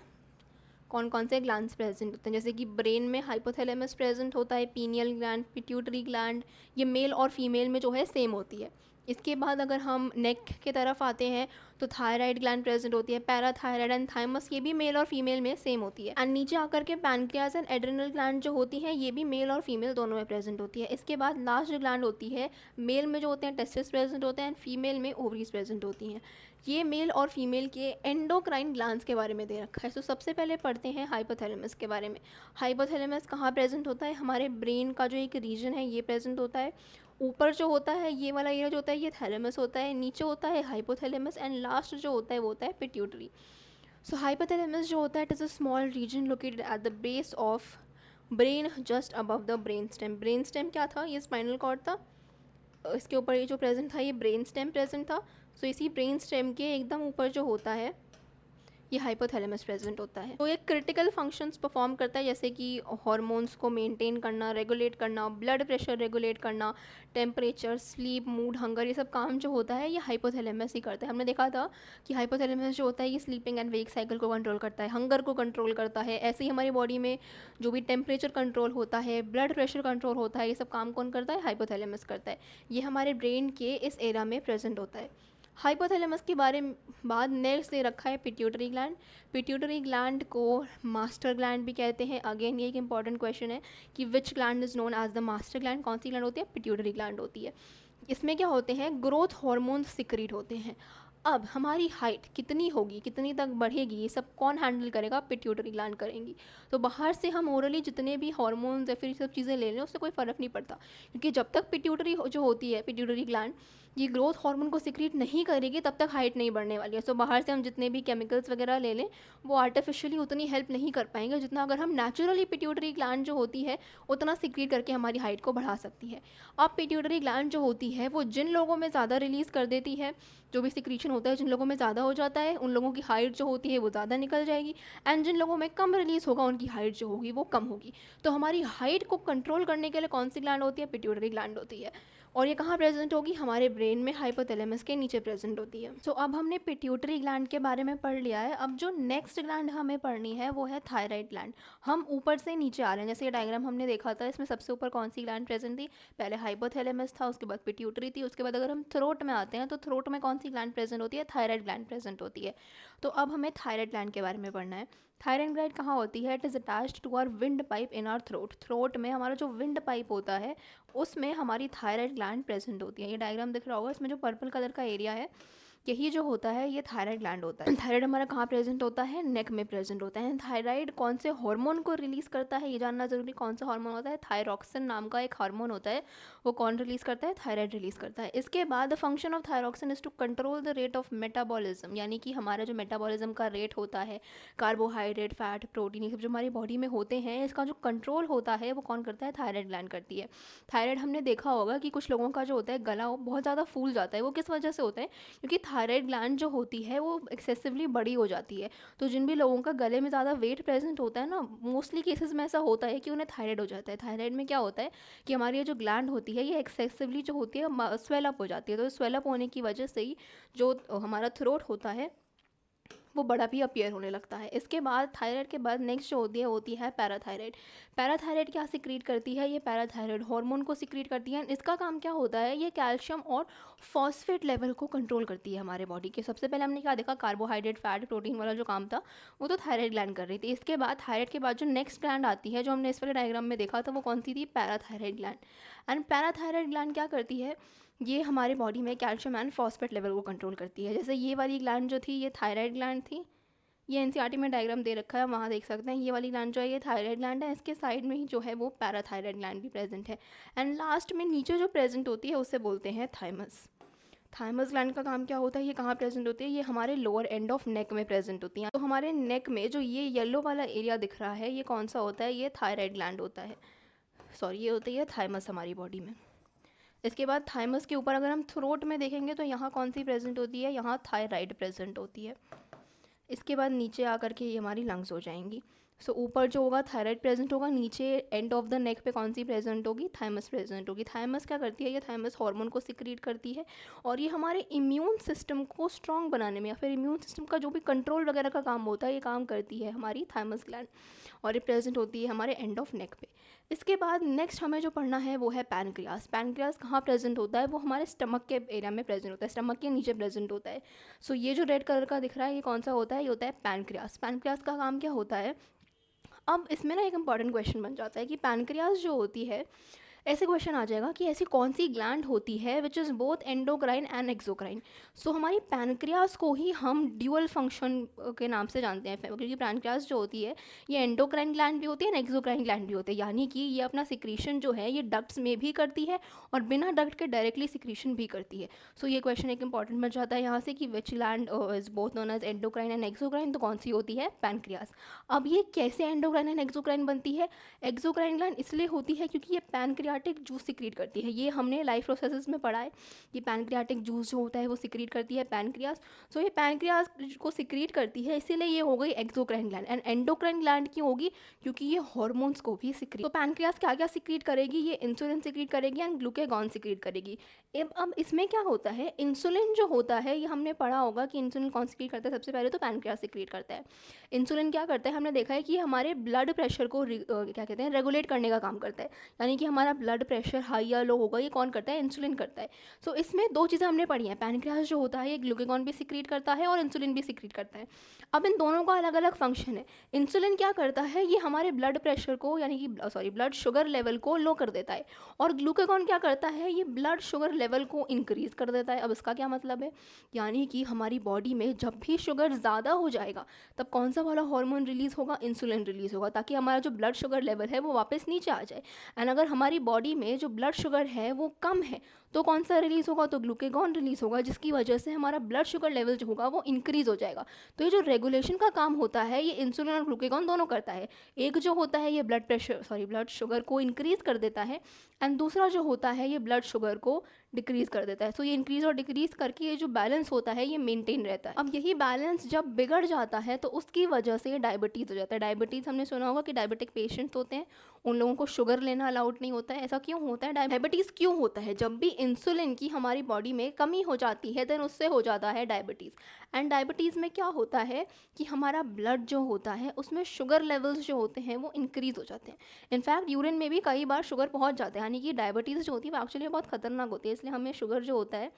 कौन कौन से ग्लैंड्स प्रेजेंट होते हैं। जैसे कि ब्रेन में हाइपोथैलेमस प्रेजेंट होता है, पीनियल ग्लैंड, पिट्यूटरी ग्लैंड, ये मेल और फीमेल में जो है सेम होती है। इसके बाद अगर हम नेक के तरफ आते हैं तो थायराइड ग्लैंड प्रेजेंट होती है, पैराथायराइड एंड थाइमस, ये भी मेल और फीमेल में सेम होती है। एंड नीचे आकर के पैनक्रियाज एंड एड्रिनल ग्लैंड जो होती हैं ये भी मेल और फीमेल दोनों में प्रेजेंट होती है। इसके बाद लास्ट ग्लैंड होती है, मेल में जो होते हैं टेस्टिस प्रेजेंट होते हैं एंड फीमेल में ओवरीज प्रेजेंट होती हैं। ये मेल और फीमेल के एंडोक्राइन ग्लैंड्स के बारे में दे रखा है। तो सबसे पहले पढ़ते हैं हाइपोथैलेमस के बारे में। हाइपोथैलेमस कहाँ प्रेजेंट होता है? हमारे ब्रेन का जो एक रीजन है ये प्रेजेंट होता है। ऊपर जो होता है ये वाला एरिया जो होता है ये थैलेमस होता है, नीचे होता है हाइपोथैलेमस एंड लास्ट जो होता है वो होता है पिट्यूटरी। सो हाइपोथैलेमस जो होता है it is a small region located at the base of brain just above the brain stem. Brain stem क्या था? ये स्पाइनल कॉर्ड था, इसके ऊपर ये जो प्रेजेंट था ये ब्रेन स्टेम प्रेजेंट था। सो इसी ब्रेन स्टेम के एकदम ऊपर जो होता है ये हाइपोथैलेमस प्रेजेंट होता है। तो ये क्रिटिकल फंक्शंस परफॉर्म करता है, जैसे कि हार्मोन्स को मेंटेन करना, रेगुलेट करना, ब्लड प्रेशर रेगुलेट करना, टेम्परेचर, स्लीप, मूड, हंगर, ये सब काम जो होता है ये हाइपोथैलेमस ही करता है। हमने देखा था कि हाइपोथैलेमस जो होता है ये स्लीपिंग एंड वेक साइकिल को कंट्रोल करता है, हंगर को कंट्रोल करता है। ऐसे ही हमारी बॉडी में जो भी टेम्परेचर कंट्रोल होता है, ब्लड प्रेशर कंट्रोल होता है, ये सब काम कौन करता है? हाइपोथैलेमस करता है। ये हमारे ब्रेन के इस एरिया में प्रेजेंट होता है। हाइपोथैलेमस के बारे में बाद नेक्स्ट दे रखा है पिट्यूटरी ग्लैंड। पिट्यूटरी ग्लैंड को मास्टर ग्लैंड भी कहते हैं। अगेन ये एक इंपॉर्टेंट क्वेश्चन है कि which gland is known as the master gland. कौन सी ग्लैंड होती है? पिट्यूटरी ग्लैंड होती है। इसमें क्या होते हैं? ग्रोथ हार्मोन्स सिक्रीट होते हैं। अब हमारी हाइट कितनी होगी, कितनी तक बढ़ेगी, ये सब कौन हैंडल करेगा? पिट्यूटरी ग्लैंड करेंगी। तो बाहर से हम ओरली जितने भी हार्मोन्स या फिर ये सब चीज़ें ले लें उससे कोई फ़र्क नहीं पड़ता, क्योंकि जब तक पिट्यूटरी जो होती है पिट्यूटरी ग्लैंड ये ग्रोथ हार्मोन को सिक्रीट नहीं करेगी तब तक हाइट नहीं बढ़ने वाली है। सो बाहर से हम जितने भी केमिकल्स वगैरह ले लें वो आर्टिफिशियली उतनी हेल्प नहीं कर पाएंगे जितना अगर हम नेचुरली पिट्यूटरी ग्लैंड जो होती है उतना सिक्रीट करके हमारी हाइट को बढ़ा सकती है। अब पिट्यूटरी ग्लैंड जो होती है वो जिन लोगों में ज़्यादा रिलीज़ कर देती है, जो भी सिक्रीशन होता है जिन लोगों में ज़्यादा हो जाता है उन लोगों की हाइट जो होती है वो ज़्यादा निकल जाएगी, एंड जिन लोगों में कम रिलीज़ होगा उनकी हाइट जो होगी वो कम होगी। तो हमारी हाइट को कंट्रोल करने के लिए कौन सी ग्लैंड होती है? पिट्यूटरी ग्लैंड होती है। और ये कहाँ प्रेजेंट होगी? हमारे ब्रेन में हाइपोथैलेमस के नीचे प्रेजेंट होती है। सो अब हमने पिट्यूटरी ग्लैंड के बारे में पढ़ लिया है। अब जो नेक्स्ट ग्लैंड हमें पढ़नी है वो है थायराइड ग्लैंड। हम ऊपर से नीचे आ रहे हैं, जैसे ये डायग्राम हमने देखा था इसमें सबसे ऊपर कौन सी ग्लैंड प्रेजेंट थी? पहले हाइपोथैलेमस था, उसके बाद पिट्यूटरी थी, उसके बाद अगर हम थ्रोट में आते हैं तो थ्रोट में कौन सी ग्लैंड प्रेजेंट होती है? थायराइड ग्लैंड प्रेजेंट होती है। तो अब हमें थायराइड ग्लैंड के बारे में पढ़ना है। थायराइड ग्लैंड कहाँ होती है? It is attached to our windpipe in our throat. Throat में हमारा जो विंड पाइप होता है उसमें हमारी थायराइड ग्लैंड प्रेजेंट होती है। ये डायग्राम दिख रहा होगा, इसमें जो पर्पल कलर का एरिया है यही जो होता है ये थायराइड ग्लैंड होता है। थायराइड हमारा कहाँ प्रेजेंट होता है? नेक में प्रेजेंट होता है। थायराइड कौन से हार्मोन को रिलीज़ करता है ये जानना जरूरी। कौन सा हार्मोन होता है? थायरॉक्सिन नाम का एक हार्मोन होता है, वो कौन रिलीज़ करता है? थायराइड रिलीज़ करता है। इसके बाद the function of thyroxine is to control the rate of metabolism, यानी कि हमारा जो मेटाबॉलिज्म का रेट होता है, कार्बोहाइड्रेट, फैट, प्रोटीन, ये सब जो हमारी बॉडी में होते हैं इसका जो कंट्रोल होता है वो कौन करता है? थायराइड ग्लैंड करती है। थायराइड हमने देखा होगा कि कुछ लोगों का जो होता है गला वो बहुत ज़्यादा फूल जाता है, वो किस वजह से होता है? क्योंकि थायराइड ग्लैंड जो होती है वो एक्सेसिवली बड़ी हो जाती है। तो जिन भी लोगों का गले में ज़्यादा वेट प्रेजेंट होता है ना, मोस्टली केसेस में ऐसा होता है कि उन्हें थायराइड हो जाता है। थायराइड में क्या होता है कि हमारी ये जो ग्लैंड होती है ये एक्सेसिवली जो होती है स्वेलअप हो जाती है। तो स्वेलअप होने की वजह से ही जो हमारा थ्रोट होता है वो बड़ा भी अपीयर होने लगता है। इसके बाद थायराइड के बाद नेक्स्ट जो होती है पैराथायराइड। पैराथायराइड क्या सिक्रीट करती है? ये पैराथायराइड हार्मोन को सिक्रीट करती है। इसका काम क्या होता है? ये कैल्शियम और फॉस्फेट लेवल को कंट्रोल करती है हमारे बॉडी के। सबसे पहले हमने क्या देखा? कार्बोहाइड्रेट, फैट, प्रोटीन वाला जो काम था वो तो थायराइड ग्लैंड कर रही थी। इसके बाद थायराइड के बाद जो नेक्स्ट ग्लैंड आती है, जो हमने इस वाले डायग्राम में देखा था, वो कौन सी थी? Parathyroid gland. And parathyroid gland क्या करती है? ये हमारे बॉडी में कैल्शियम एंड फॉस्फेट लेवल को कंट्रोल करती है। जैसे ये वाली ग्लैंड जो थी, ये थायराइड ग्लैंड थी। ये एनसीईआरटी में डायग्राम दे रखा है, वहाँ देख सकते हैं। ये वाली ग्लैंड जो है ये थायराइड ग्लैंड है। इसके साइड में ही जो है वो पैराथायराइड ग्लैंड भी प्रेजेंट है। एंड लास्ट में नीचे जो प्रेजेंट होती है उसे बोलते हैं थाइमस। थाइमस ग्लैंड का काम क्या होता है? ये कहाँ प्रेजेंट होती है? ये हमारे लोअर एंड ऑफ नेक में प्रेजेंट होती है। तो हमारे नेक में जो ये येलो वाला एरिया दिख रहा है, ये कौन सा होता है? ये थायराइड ग्लैंड होता है। सॉरी, ये होती है थाइमस हमारी बॉडी में। इसके बाद थाइमस के ऊपर अगर हम थ्रोट में देखेंगे तो यहाँ कौन सी प्रेजेंट होती है? यहाँ थायराइड प्रेजेंट होती है। इसके बाद नीचे आकर के ये हमारी लंग्स हो जाएंगी। सो ऊपर जो होगा थायराइड प्रेजेंट होगा, नीचे एंड ऑफ द नेक पे कौन सी प्रेजेंट होगी? थाइमस प्रेजेंट होगी। थाइमस क्या करती है? ये थाइमस हार्मोन को सिक्रीट करती है और ये हमारे इम्यून सिस्टम को स्ट्रॉन्ग बनाने में या फिर इम्यून सिस्टम का जो भी कंट्रोल वगैरह का काम होता है, ये काम करती है हमारी थाइमस ग्लैंड, और ये प्रेजेंट होती है हमारे एंड ऑफ नेक पे। इसके बाद नेक्स्ट हमें जो पढ़ना है वो है पैनक्रियास। पैनक्रियास कहाँ प्रेजेंट होता है? वो हमारे स्टमक के एरिया में प्रेजेंट होता है, स्टमक के नीचे प्रेजेंट होता है। सो ये जो रेड कलर का दिख रहा है, ये कौन सा होता है? ये होता है पैनक्रियास। पैनक्रियास का काम क्या होता है? अब इसमें ना एक इंपॉर्टेंट क्वेश्चन बन जाता है कि पैनक्रियास जो होती है, ऐसे क्वेश्चन आ जाएगा कि ऐसी कौन सी ग्लैंड होती है which is both endocrine and exocrine. So हमारी पैनक्रियास को ही हम ड्यूअल फंक्शन के नाम से जानते हैं, क्योंकि पैनक्रियास जो होती है ये एंडोक्राइन ग्लैंड भी होती है और एक्सोक्राइन ग्लैंड भी होती है। यानी कि ये अपना सिक्रीशन जो है ये डक्ट्स में भी करती है और बिना डक्ट के डायरेक्टली सिक्रीशन भी करती है। सो ये क्वेश्चन एक इंपॉर्टेंट बन जाता है यहाँ से कि which gland is both known as endocrine and exocrine, तो कौन सी होती है? पैनक्रियास। अब ये कैसे एंडोक्राइन एंड एक्सोक्राइन बनती है? एक्सोक्राइन ग्लैंड इसलिए होती है क्योंकि ये पैनक्रियाटिक जूस सिक्रीट करती है। ये हमने लाइफ प्रोसेसेस में पढ़ा है। ये पैनक्रियाटिक जूस जो होता है वो सिक्रीट करती है पैनक्रियास। सो ये पैनक्रियास को सिक्रीट करती है, इसीलिए ये हो गई exocrine gland. And endocrine gland क्यों होगी? क्योंकि ये हार्मोन्स को भी सिक्रीट। तो पैनक्रियास क्या क्या सिक्रीट करेगी? ये इंसुलिन सिक्रीट करेगी एंड ग्लूकेगॉन सिक्रीट करेगी। अब इसमें क्या होता है? इंसुलिन जो होता है, ये हमने पढ़ा होगा कि इंसुलिन कौन सिक्रीट करता है? सबसे पहले तो पैनक्रियास सिक्रीट करता है। इंसुलिन क्या करता है? हमने देखा है कि हमारे ब्लड प्रेशर को क्या कहते हैं, रेगुलेट करने का काम करता है। यानी कि हमारा ब्लड प्रेशर हाई या लो होगा, ये कौन करता है? इंसुलिन करता है। सो इसमें दो चीज़ें हमने पढ़ी हैं। पैनक्रियास जो होता है ये ग्लूकेगॉन भी सिक्रीट करता है और इंसुलिन भी सिक्रीट करता है। अब इन दोनों का अलग अलग फंक्शन है। इंसुलिन क्या करता है? ये हमारे ब्लड प्रेशर को, यानी कि ब्लड शुगर लेवल को लो कर देता है। और ग्लूकेगॉन क्या करता है? ये ब्लड शुगर लेवल को इंक्रीज़ कर देता है। अब इसका क्या मतलब है? यानी कि हमारी बॉडी में जब भी शुगर ज़्यादा हो जाएगा तब कौन सा वाला हार्मोन रिलीज़ होगा? इंसुलिन रिलीज़ होगा, ताकि हमारा जो ब्लड शुगर लेवल है वो वापस नीचे आ जाए। एंड अगर हमारी बॉडी में जो ब्लड शुगर है वो कम है तो कौन सा रिलीज़ होगा? तो ग्लूकेगॉन रिलीज़ होगा, जिसकी वजह से हमारा ब्लड शुगर लेवल जो होगा वो इंक्रीज़ हो जाएगा। तो ये जो रेगुलेशन का काम होता है ये इंसुलिन और ग्लूकेगॉन दोनों करता है। एक जो होता है ये ब्लड शुगर को इंक्रीज़ कर देता है, एंड दूसरा जो होता है ये ब्लड शुगर को डिक्रीज़ कर देता है। सो ये इंक्रीज़ और डिक्रीज़ करके ये जो बैलेंस होता है ये मेंटेन रहता है। अब यही बैलेंस जब बिगड़ जाता है तो उसकी वजह से डायबिटीज़ हो जाता है। डायबिटीज़ हमने सुना होगा कि डायबिटिक पेशेंट्स होते हैं, उन लोगों को शुगर लेना अलाउड नहीं होता है। ऐसा क्यों होता है? डायबिटीज़ क्यों होता है? जब भी इंसुलिन की हमारी बॉडी में कमी हो जाती है देन उससे हो जाता है डायबिटीज़। एंड डायबिटीज़ में क्या होता है कि हमारा ब्लड जो होता है उसमें शुगर लेवल्स जो होते हैं वो इंक्रीज़ हो जाते हैं। इनफैक्ट यूरिन में भी कई बार शुगर पहुंच जाता है। यानी कि डायबिटीज़ जो होती है वो एक्चुअली बहुत खतरनाक होती है, इसलिए हमें शुगर जो होता है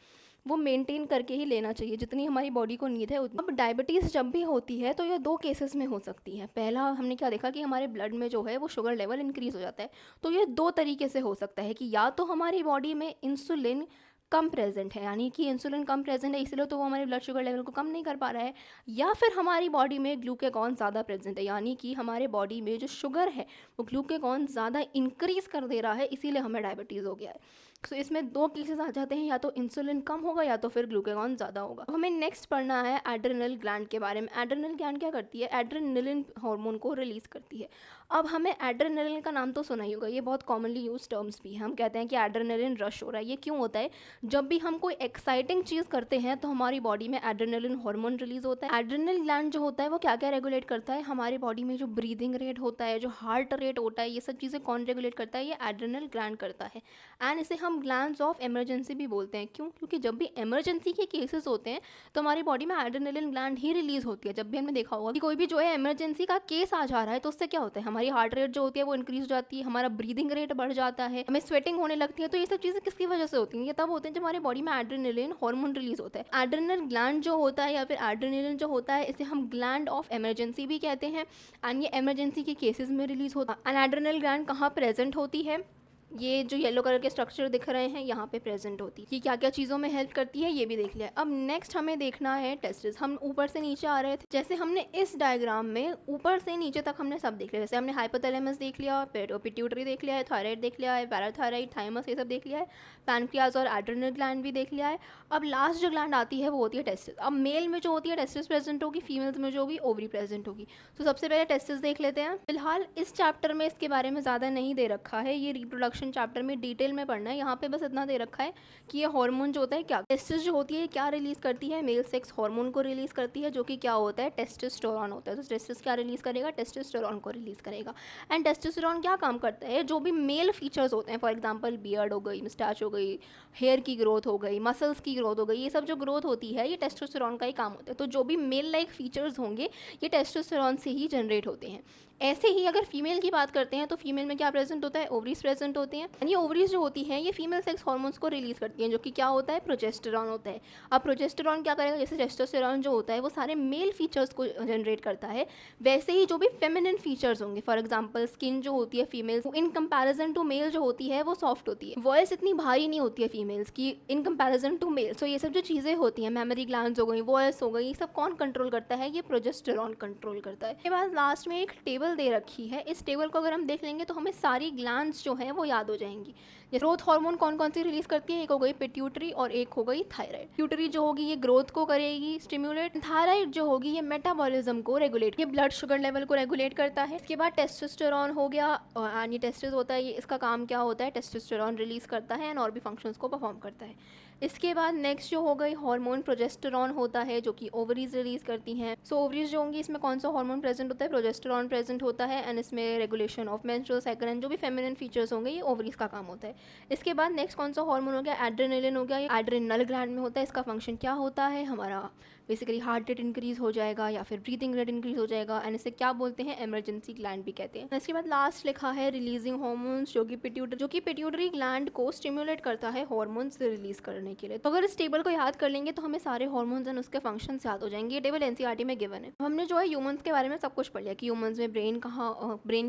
वो मेंटेन करके ही लेना चाहिए, जितनी हमारी बॉडी को नीड है उतनी। अब डायबिटीज़ जब भी होती है तो ये दो केसेस में हो सकती है। पहला हमने क्या देखा कि हमारे ब्लड में जो है वो शुगर लेवल इंक्रीज़ हो जाता है। तो ये दो तरीके से हो सकता है कि या तो हमारी बॉडी में इंसुलिन कम प्रेजेंट है, यानी कि इंसुलिन कम प्रेजेंट है इसलिए तो वो हमारे ब्लड शुगर लेवल को कम नहीं कर पा रहा है, या फिर हमारी बॉडी में ग्लूकेगॉन ज़्यादा प्रेजेंट है, यानी कि हमारे बॉडी में जो शुगर है वो ग्लूकेगॉन ज़्यादा इंक्रीज़ कर दे रहा है, इसीलिए हमें डायबिटीज़ हो गया है। सो इसमें दो केसेस आ जाते हैं, या तो इंसुलिन कम होगा या तो फिर ग्लूकेगॉन ज़्यादा होगा। हमें नेक्स्ट पढ़ना है एड्रेनल ग्लैंड के बारे में। एड्रेनल ग्लैंड क्या करती है? एड्रेनलिन हार्मोन को रिलीज़ करती है। अब हमें एड्रेनलिन का नाम तो सुना ही होगा, ये बहुत कॉमनली यूज टर्म्स भी है। हम कहते हैं कि एड्रेनलिन रश हो रहा है। ये क्यों होता है? जब भी हम कोई एक्साइटिंग चीज़ करते हैं तो हमारी बॉडी में एड्रेनलिन हार्मोन रिलीज होता है। एड्रेनल ग्लैंड जो होता है वो क्या क्या रेगुलेट करता है? हमारी बॉडी में जो ब्रीदिंग रेट होता है, जो हार्ट रेट होता है, ये सब चीज़ें कौन रेगुलेट करता है? ये एड्रेनल ग्लैंड करता है। एंड इसे हम हम ग्लैंड्स ऑफ इमरजेंसी भी बोलते हैं। क्यों? क्योंकि जब भी इमरजेंसी के केसेस होते हैं तो हमारी बॉडी में एड्रेनलिन ग्लैंड ही रिलीज होती है। जब भी हमने देखा होगा कि कोई भी जो है इमरजेंसी का केस आ जा रहा है तो उससे क्या होता है, हमारी हार्ट रेट जो होती है वो इंक्रीज हो जाती है, हमारा ब्रीदिंग रेट बढ़ जाता है, हमें स्वेटिंग होने लगती है। तो ये सब चीज़ें किसकी वजह से होती हैं? ये तब होते हैं जब हमारी बॉडी में एड्रेनलिन हार्मोन रिलीज होता है। एड्रेनल ग्लैंड जो होता है या फिर एड्रेनलिन जो होता है इसे हम ग्लैंड ऑफ इमरजेंसी भी कहते हैं। एंड ये इमरजेंसी के केसेस में रिलीज होता है। एंड एड्रेनल ग्लैंड कहाँ प्रेजेंट होती है? ये जो येलो कलर के स्ट्रक्चर दिख रहे हैं यहाँ पे प्रेजेंट होती है। कि क्या क्या चीज़ों में हेल्प करती है ये भी देख लिया। अब नेक्स्ट हमें देखना है टेस्टिस। हम ऊपर से नीचे आ रहे थे, जैसे हमने इस डायग्राम में ऊपर से नीचे तक हमने सब देख लिया। जैसे हमने हाइपोथैलेमस देख लिया, पिट्यूटरी देख लिया है, थायराइड देख लिया है, पैराथायराइड, थाइमस ये सब देख लिया है, पैनक्रियाज और एड्रेनल ग्लैंड भी देख लिया है। अब लास्ट जो ग्लैंड आती है वो होती है टेस्टिस। अब मेल में जो होती है टेस्टिस प्रेजेंट होगी, फीमेल्स में जो होगी ओवरी प्रेजेंट होगी। तो सबसे पहले टेस्टिस देख लेते हैं। फिलहाल इस चैप्टर में इसके बारे में ज़्यादा नहीं दे रखा है, ये रिप्रोडक्शन चैप्टर में डिटेल में पढ़ना है। यहाँ पे बस इतना दे रखा है कि ये हार्मोन जो होता है क्या, टेस्टिस जो होती है क्या रिलीज करती है, मेल सेक्स हार्मोन को रिलीज करती है जो कि क्या होता है, टेस्टोस्टेरोन होता है। तो टेस्टिस क्या रिलीज करेगा, टेस्टोस्टेरोन को रिलीज करेगा। एंड टेस्टोस्टेरोन क्या काम करता है, जो भी मेल फीचर्स होते हैं, फॉर एग्जांपल बियर्ड हो गई, मिस्टैच हो गई, हेयर की ग्रोथ हो गई, मसल्स की ग्रोथ हो गई, ये सब जो ग्रोथ होती है ये टेस्टोस्टेरोन का ही काम होता है। तो जो भी मेल लाइक फीचर्स होंगे ये टेस्टोस्टेरोन से ही जनरेट होते हैं। ऐसे ही अगर फीमेल की बात करते हैं तो फीमेल में क्या प्रेजेंट होता है, ओवरीज प्रेजेंट होते हैं। ये ओवरीज जो होती हैं ये फीमेल सेक्स हार्मोन्स को रिलीज करती हैं जो कि क्या होता है, प्रोजेस्टेरॉन होता है। अब प्रोजेस्टेरॉन क्या करेगा, जैसे टेस्टोस्टेरॉन जो होता है वो सारे मेल फीचर्स को जनरेट करता है, वैसे ही जो भी फेमिनिन फीचर्स होंगे, फॉर एग्जांपल स्किन जो होती है females in comparison to male जो होती है वो सॉफ्ट होती है, वॉइस इतनी भारी नहीं होती है फीमेल्स की इन कंपैरिजन टू मेल। सो ये सब जो चीज़ें होती हैं, मेमोरी ग्लैंड्स हो गई, वॉइस हो गई, ये सब कौन कंट्रोल करता है, ये प्रोजेस्टेरॉन कंट्रोल करता है। इसके बाद लास्ट में एक टेबल दे रखी है, इस टेबल को अगर हम देख लेंगे तो हमें सारी ग्लैंड्स जो हैं वो याद हो जाएंगी। ग्रोथ हार्मोन कौन कौन सी रिलीज करती है, एक हो गई पिट्यूटरी और एक हो गई थायराइड। पिट्यूटरी जो होगी ये ग्रोथ को करेगी स्टिम्युलेट, थायराइड जो होगी ये मेटाबॉलिज्म को रेगुलेट, ये ब्लड शुगर लेवल को रेगुलेट करता है। इसके बाद टेस्टोस्टेरोन हो गया, और ये टेस्टिस होता है, ये इसका काम क्या होता है, टेस्टोस्टेरोन रिलीज करता है एंड और भी फंक्शंस को परफॉर्म करता है। इसके बाद नेक्स्ट जो हो गई हार्मोन प्रोजेस्टेरॉन होता है जो कि ओवरीज रिलीज करती हैं। सो ओवरीज जो होंगी इसमें कौन सा हार्मोन प्रेजेंट होता है, प्रोजेस्टेरॉन प्रेजेंट होता है एंड इसमें regulation of menstrual cycle and जो भी फेमिनिन फीचर्स होंगे ये ओवरीज का काम होता है। इसके बाद नेक्स्ट कौन सा हार्मोन हो गया, एड्रेनलिन हो गया, ये एड्रेनल ग्लैंड में होता है। इसका फंक्शन क्या होता है, हमारा बेसिकली हार्ट रेट इंक्रीज हो जाएगा या फिर ब्रीथिंग रेट इंक्रीज हो जाएगा एंड इसे क्या बोलते हैं, इमरजेंसी ग्लैंड भी कहते हैं। इसके बाद लास्ट लिखा है रिलीजिंग हार्मोन्स जो कि पिट्यूटरी ग्लैंड को स्टिमुलेट करता है हार्मोन्स रिलीज करने के लिए। तो अगर इस टेबल को याद कर लेंगे तो हमें सारे हार्मोन्स एंड उसके फंक्शंस याद हो जाएंगे। ये टेबल एनसीईआरटी में गिवन है। हमने जो है ह्यूमंस के बारे में सब कुछ पढ़ लिया कि ह्यूमंस में ब्रेन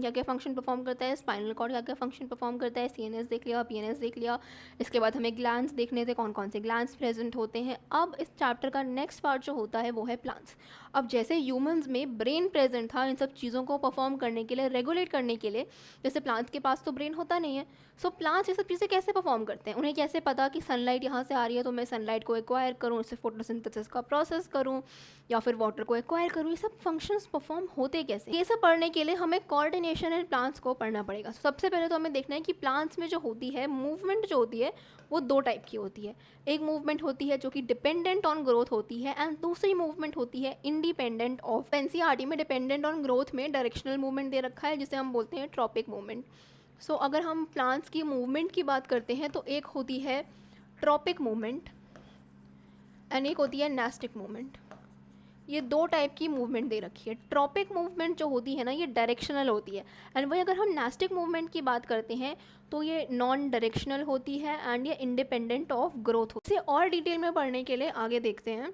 क्या क्या फंक्शन परफॉर्म करता है, स्पाइनल कॉर्ड क्या क्या फंक्शन परफॉर्म करता है, सीएनएस देख लिया, पीएनएस देख लिया। इसके बाद हमें ग्लैंड्स देखने थे, कौन कौन से ग्लैंड्स प्रेजेंट होते हैं। अब इस चैप्टर का नेक्स्ट पार्ट जो होता है वो है प्लांट्स। अब जैसे ह्यूमंस में ब्रेन प्रेजेंट था इन सब चीज़ों को परफॉर्म करने के लिए, रेगुलेट करने के लिए, जैसे प्लांट्स के पास तो ब्रेन होता नहीं है। सो प्लांट्स ये सब चीज़ें कैसे परफॉर्म करते हैं, उन्हें कैसे पता कि सनलाइट यहाँ से आ रही है तो मैं सनलाइट को एक्वायर करूँ, इससे फोटोसिंथेसिस का प्रोसेस करूँ या फिर वाटर को एक्वायर करूँ, ये सब फंक्शंस परफॉर्म होते कैसे, ये सब पढ़ने के लिए हमें कोऑर्डिनेशन इन प्लांट्स को पढ़ना पड़ेगा। सबसे पहले तो हमें देखना है कि प्लांट्स में जो होती है मूवमेंट जो होती है वो दो टाइप की होती है। एक मूवमेंट होती है जो कि डिपेंडेंट ऑन ग्रोथ होती है एंड दूसरी मूवमेंट होती है इंडिपेंडेंट ऑफ। एनसीईआरटी में डिपेंडेंट ऑन ग्रोथ में डायरेक्शनल मूवमेंट दे रखा है जिसे हम बोलते हैं ट्रॉपिक मूवमेंट। सो अगर हम प्लांट्स की मूवमेंट की बात करते हैं तो एक होती है ट्रॉपिक मूवमेंट एंड एक होती है नेस्टिक मूवमेंट। ये दो टाइप की मूवमेंट दे रखी है। ट्रॉपिक मूवमेंट जो होती है ना ये डायरेक्शनल होती है एंड वही अगर हम नेस्टिक मूवमेंट की बात करते हैं तो ये नॉन डायरेक्शनल होती है एंड ये इंडिपेंडेंट ऑफ ग्रोथ होती है। इसे और डिटेल में पढ़ने के लिए आगे देखते हैं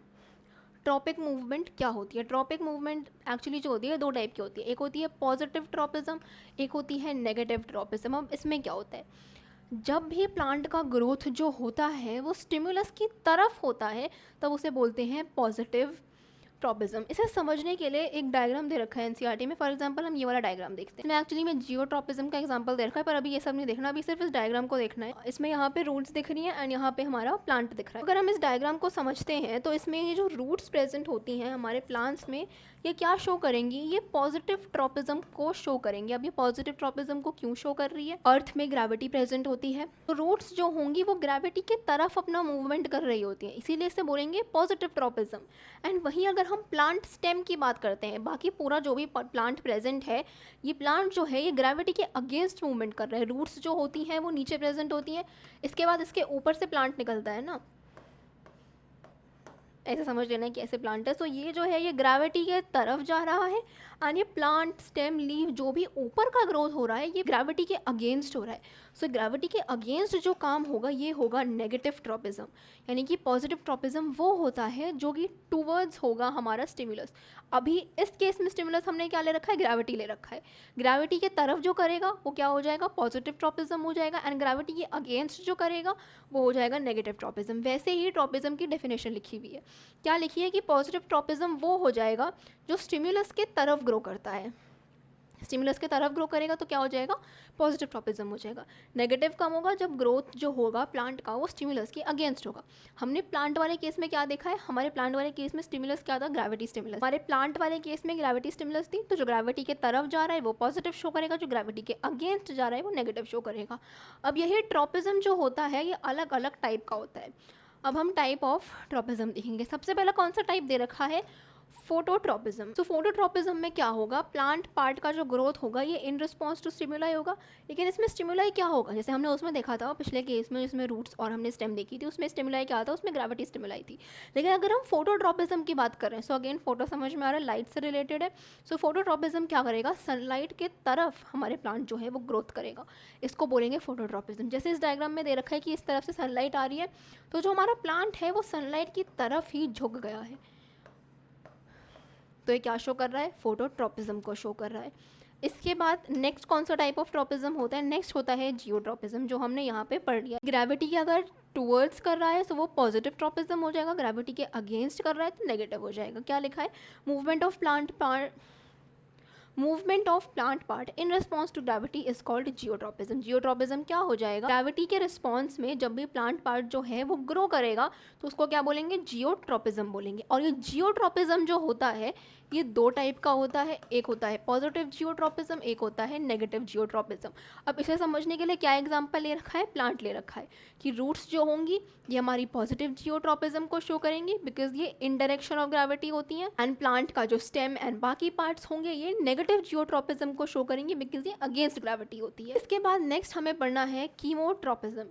ट्रॉपिक मूवमेंट क्या होती है। ट्रॉपिक मूवमेंट एक्चुअली जो होती है दो टाइप की होती है, एक होती है पॉजिटिव ट्रॉपिज्म, एक होती है नेगेटिव ट्रॉपिज्म। अब इसमें क्या होता है, जब भी प्लांट का ग्रोथ जो होता है वो स्टिमुलस की तरफ होता है तब उसे बोलते हैं पॉजिटिव ट्रॉपिज्म। इसे समझने के लिए एक डायग्राम दे रखा है एनसीईआरटी में। फॉर एग्जांपल हम ये वाला डायग्राम देखते हैं। इसमें एक्चुअली में जियोट्रॉपिज्म का एग्जांपल दे रखा है पर अभी ये सब नहीं देखना, अभी सिर्फ इस डायग्राम को देखना है। इसमें यहाँ पे रूट्स दिख रही हैं एंड यहाँ पे हमारा प्लांट दिख रहा है। अगर हम इस डायग्राम को समझते हैं तो इसमें ये जो रूट्स प्रेजेंट होती हैं हमारे प्लांट्स में ये क्या शो करेंगी, ये पॉजिटिव ट्रॉपिज्म को शो करेंगे। अब ये पॉजिटिव ट्रॉपिज्म को क्यों शो कर रही है, अर्थ में ग्रेविटी प्रेजेंट होती है तो रूट्स जो होंगी वो ग्रेविटी के तरफ अपना मूवमेंट कर रही होती हैं, इसीलिए इसे बोलेंगे पॉजिटिव ट्रॉपिज्म। एंड वहीं अगर हम प्लांट स्टेम की बात करते हैं, बाकी पूरा जो भी प्लांट प्रेजेंट है, ये प्लांट जो है ये ग्रेविटी के अगेंस्ट मूवमेंट कर रहे हैं। रूट्स जो होती हैं वो नीचे प्रेजेंट होती हैं, इसके बाद इसके ऊपर से प्लांट निकलता है ना, ऐसे समझ लेना है कि ऐसे प्लांट है। सो ये जो है ये ग्रेविटी के तरफ जा रहा है, और ये प्लांट स्टेम लीव जो भी ऊपर का ग्रोथ हो रहा है ये ग्रेविटी के अगेंस्ट हो रहा है। सो ग्रेविटी के अगेंस्ट जो काम होगा ये होगा नेगेटिव ट्रॉपिज्म, यानी कि पॉजिटिव ट्रॉपिज्म वो होता है जो कि टूवर्ड्स होगा हमारा स्टिमुलस। अभी इस केस में स्टिमुलस हमने क्या ले रखा है, ग्रेविटी ले रखा है। ग्रेविटी के तरफ जो करेगा वो क्या हो जाएगा, पॉजिटिव ट्रॉपिज्म हो जाएगा, एंड ग्रेविटी के अगेंस्ट जो करेगा वो हो जाएगा नेगेटिव ट्रॉपिज्म। वैसे ही ट्रॉपिज्म की डेफिनेशन लिखी हुई है, क्या लिखी है कि पॉजिटिव ट्रॉपिज्म वो हो जाएगा जो स्टिमुलस के तरफ ग्रो करता है। स्टिमुलस के तरफ ग्रो करेगा तो क्या हो जाएगा, पॉजिटिव ट्रॉपिज्म हो जाएगा। नेगेटिव कम होगा जब ग्रोथ जो होगा प्लांट का वो स्टिमुलस के अगेंस्ट होगा। हमने प्लांट वाले केस में क्या देखा है, हमारे प्लांट वाले केस में स्टिमुलस क्या था, ग्रेविटी स्टिमुलस। हमारे प्लांट वाले केस में ग्रेविटी स्टिमुलस थी, तो जो ग्रेविटी के तरफ जा रहा है वो पॉजिटिव शो करेगा, जो ग्रेविटी के अगेंस्ट जा रहा है वो नेगेटिव शो करेगा। अब यही ट्रॉपिज्म जो होता है ये अलग अलग टाइप का होता है। अब हम टाइप ऑफ ट्रॉपिज्म देखेंगे। सबसे पहला कौन सा टाइप दे रखा है, फोटोट्रॉपिज्म। तो फोटोट्रॉपिज्म में क्या होगा, प्लांट पार्ट का जो ग्रोथ होगा ये इन रिस्पॉन्स टू स्टिमुलाई होगा, लेकिन इसमें स्टिमुलाई क्या होगा, जैसे हमने उसमें देखा था पिछले केस में जिसमें रूट्स और हमने स्टेम देखी थी, उसमें स्टिमुलाई क्या था, उसमें ग्रेविटी स्टिमुलाई थी। लेकिन अगर हम फोटोट्रॉपिज्म की बात कर रहे हैं, सो अगेन फोटो समझ में आ रहा है, लाइट से रिलेटेड है। सो फोटोट्रॉपिज्म क्या करेगा, सनलाइट के तरफ हमारे प्लांट जो है वो ग्रोथ करेगा, इसको बोलेंगे फोटोट्रॉपिज्म। जैसे इस डायग्राम में दे रखा है कि इस तरफ से सनलाइट आ रही है, तो जो हमारा प्लांट है वो सनलाइट की तरफ ही झुक गया है, तो ये क्या शो कर रहा है, फोटोट्रॉपिज्म को शो कर रहा है। इसके बाद नेक्स्ट कौन सा टाइप ऑफ ट्रॉपिज्म होता है, नेक्स्ट होता है जियोट्रॉपिज्म, जो हमने यहाँ पे पढ़ लिया। ग्रेविटी के अगर टूवर्ड्स कर रहा है तो वो पॉजिटिव ट्रॉपिज्म हो जाएगा, ग्रेविटी के अगेंस्ट कर रहा है तो नेगेटिव हो जाएगा। क्या लिखा है, movement of plant part in response to gravity is called geotropism. Geotropism क्या हो जाएगा, ग्रेविटी के रिस्पॉन्स में जब भी प्लांट पार्ट जो है वो ग्रो करेगा तो उसको क्या बोलेंगे, जियोट्रॉपिज्म बोलेंगे। और ये जियोट्रॉपिज्म जो होता है ये दो टाइप का होता है, एक होता है पॉजिटिव जियोट्रॉपिज्म, एक होता है नेगेटिव जियोट्रॉपिज्म। अब इसे समझने के लिए क्या एग्जांपल ले रखा है, प्लांट ले रखा है कि रूट्स जो होंगी ये हमारी पॉजिटिव जियोट्रॉपिज्म को शो करेंगी बिकॉज ये इन डायरेक्शन ऑफ ग्रेविटी होती हैं, एंड प्लांट का जो स्टेम एंड बाकी पार्ट्स होंगे ये नेगेटिव जियोट्रॉपिज्म को शो करेंगे बिकॉज ये अगेंस्ट ग्रेविटी होती है। इसके बाद नेक्स्ट हमें पढ़ना है कीमोट्रॉपिज्म।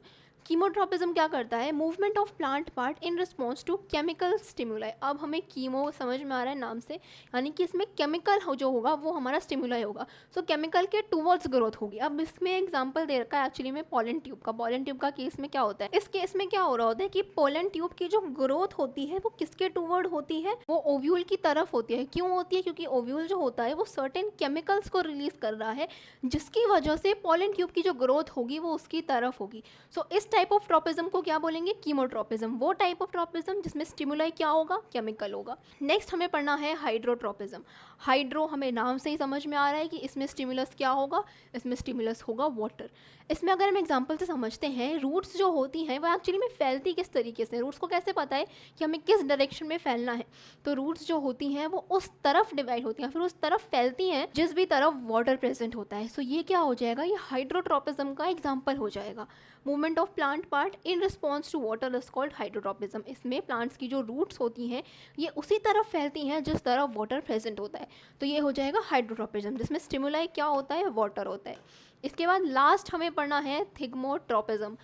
कीमोट्रॉपिज्म क्या करता है, movement of plant part in response to chemical stimuli. अब हमें कीमो समझ में आ रहा है नाम से, यानी कि इसमें केमिकल जो होगा वो हमारा स्टिमुलाई होगा, सो केमिकल के टूवर्ड्स ग्रोथ होगी। अब इसमें एग्जांपल दे रखा है एक्चुअली में पोलन ट्यूब का। पोलन ट्यूब का केस में क्या होता है, इस केस में क्या हो रहा होता है कि पोलन ट्यूब की जो ग्रोथ होती है वो किसके टूवर्ड होती है, वो ओव्यूल की तरफ होती है। क्यों होती है, क्योंकि ओव्यूल जो होता है वो सर्टेन केमिकल्स को रिलीज कर रहा है, जिसकी वजह से पोलन ट्यूब की जो ग्रोथ होगी वो उसकी तरफ होगी। सो इस टाइप ऑफ ट्रॉपिज्म को क्या बोलेंगे, कीमोट्रॉपिज्म। वो टाइप ऑफ ट्रॉपिज्म जिसमें स्टिमुलाई क्या होगा, केमिकल होगा। नेक्स्ट हमें पढ़ना है हाइड्रोट्रॉपिज्म। हाइड्रो हमें नाम से ही समझ में आ रहा है कि इसमें स्टिमुलस क्या होगा, इसमें स्टिमुलस होगा वाटर। इसमें अगर हम एग्जांपल से समझते हैं, रूट्स जो होती हैं वो एक्चुअली में फैलती किस तरीके से, रूट्स को कैसे पता है कि हमें किस डायरेक्शन में फैलना है, तो रूट्स जो होती हैं वो उस तरफ डिवाइड होती हैं, फिर उस तरफ फैलती हैं जिस भी तरफ वाटर प्रेजेंट होता है। सो ये क्या हो जाएगा, ये हाइड्रोट्रॉपिज्म का एग्जाम्पल हो जाएगा। Movement of plant part in response to water is called hydrotropism. इसमें प्लांट्स की जो रूट्स होती हैं ये उसी तरफ फैलती हैं जिस तरफ वाटर प्रेजेंट होता है, तो ये हो जाएगा हाइड्रोट्रॉपिज्म, जिसमें स्टिमुलाई क्या होता है, वाटर होता है। इसके बाद लास्ट हमें पढ़ना है थिग्मोट्रॉपिज्म।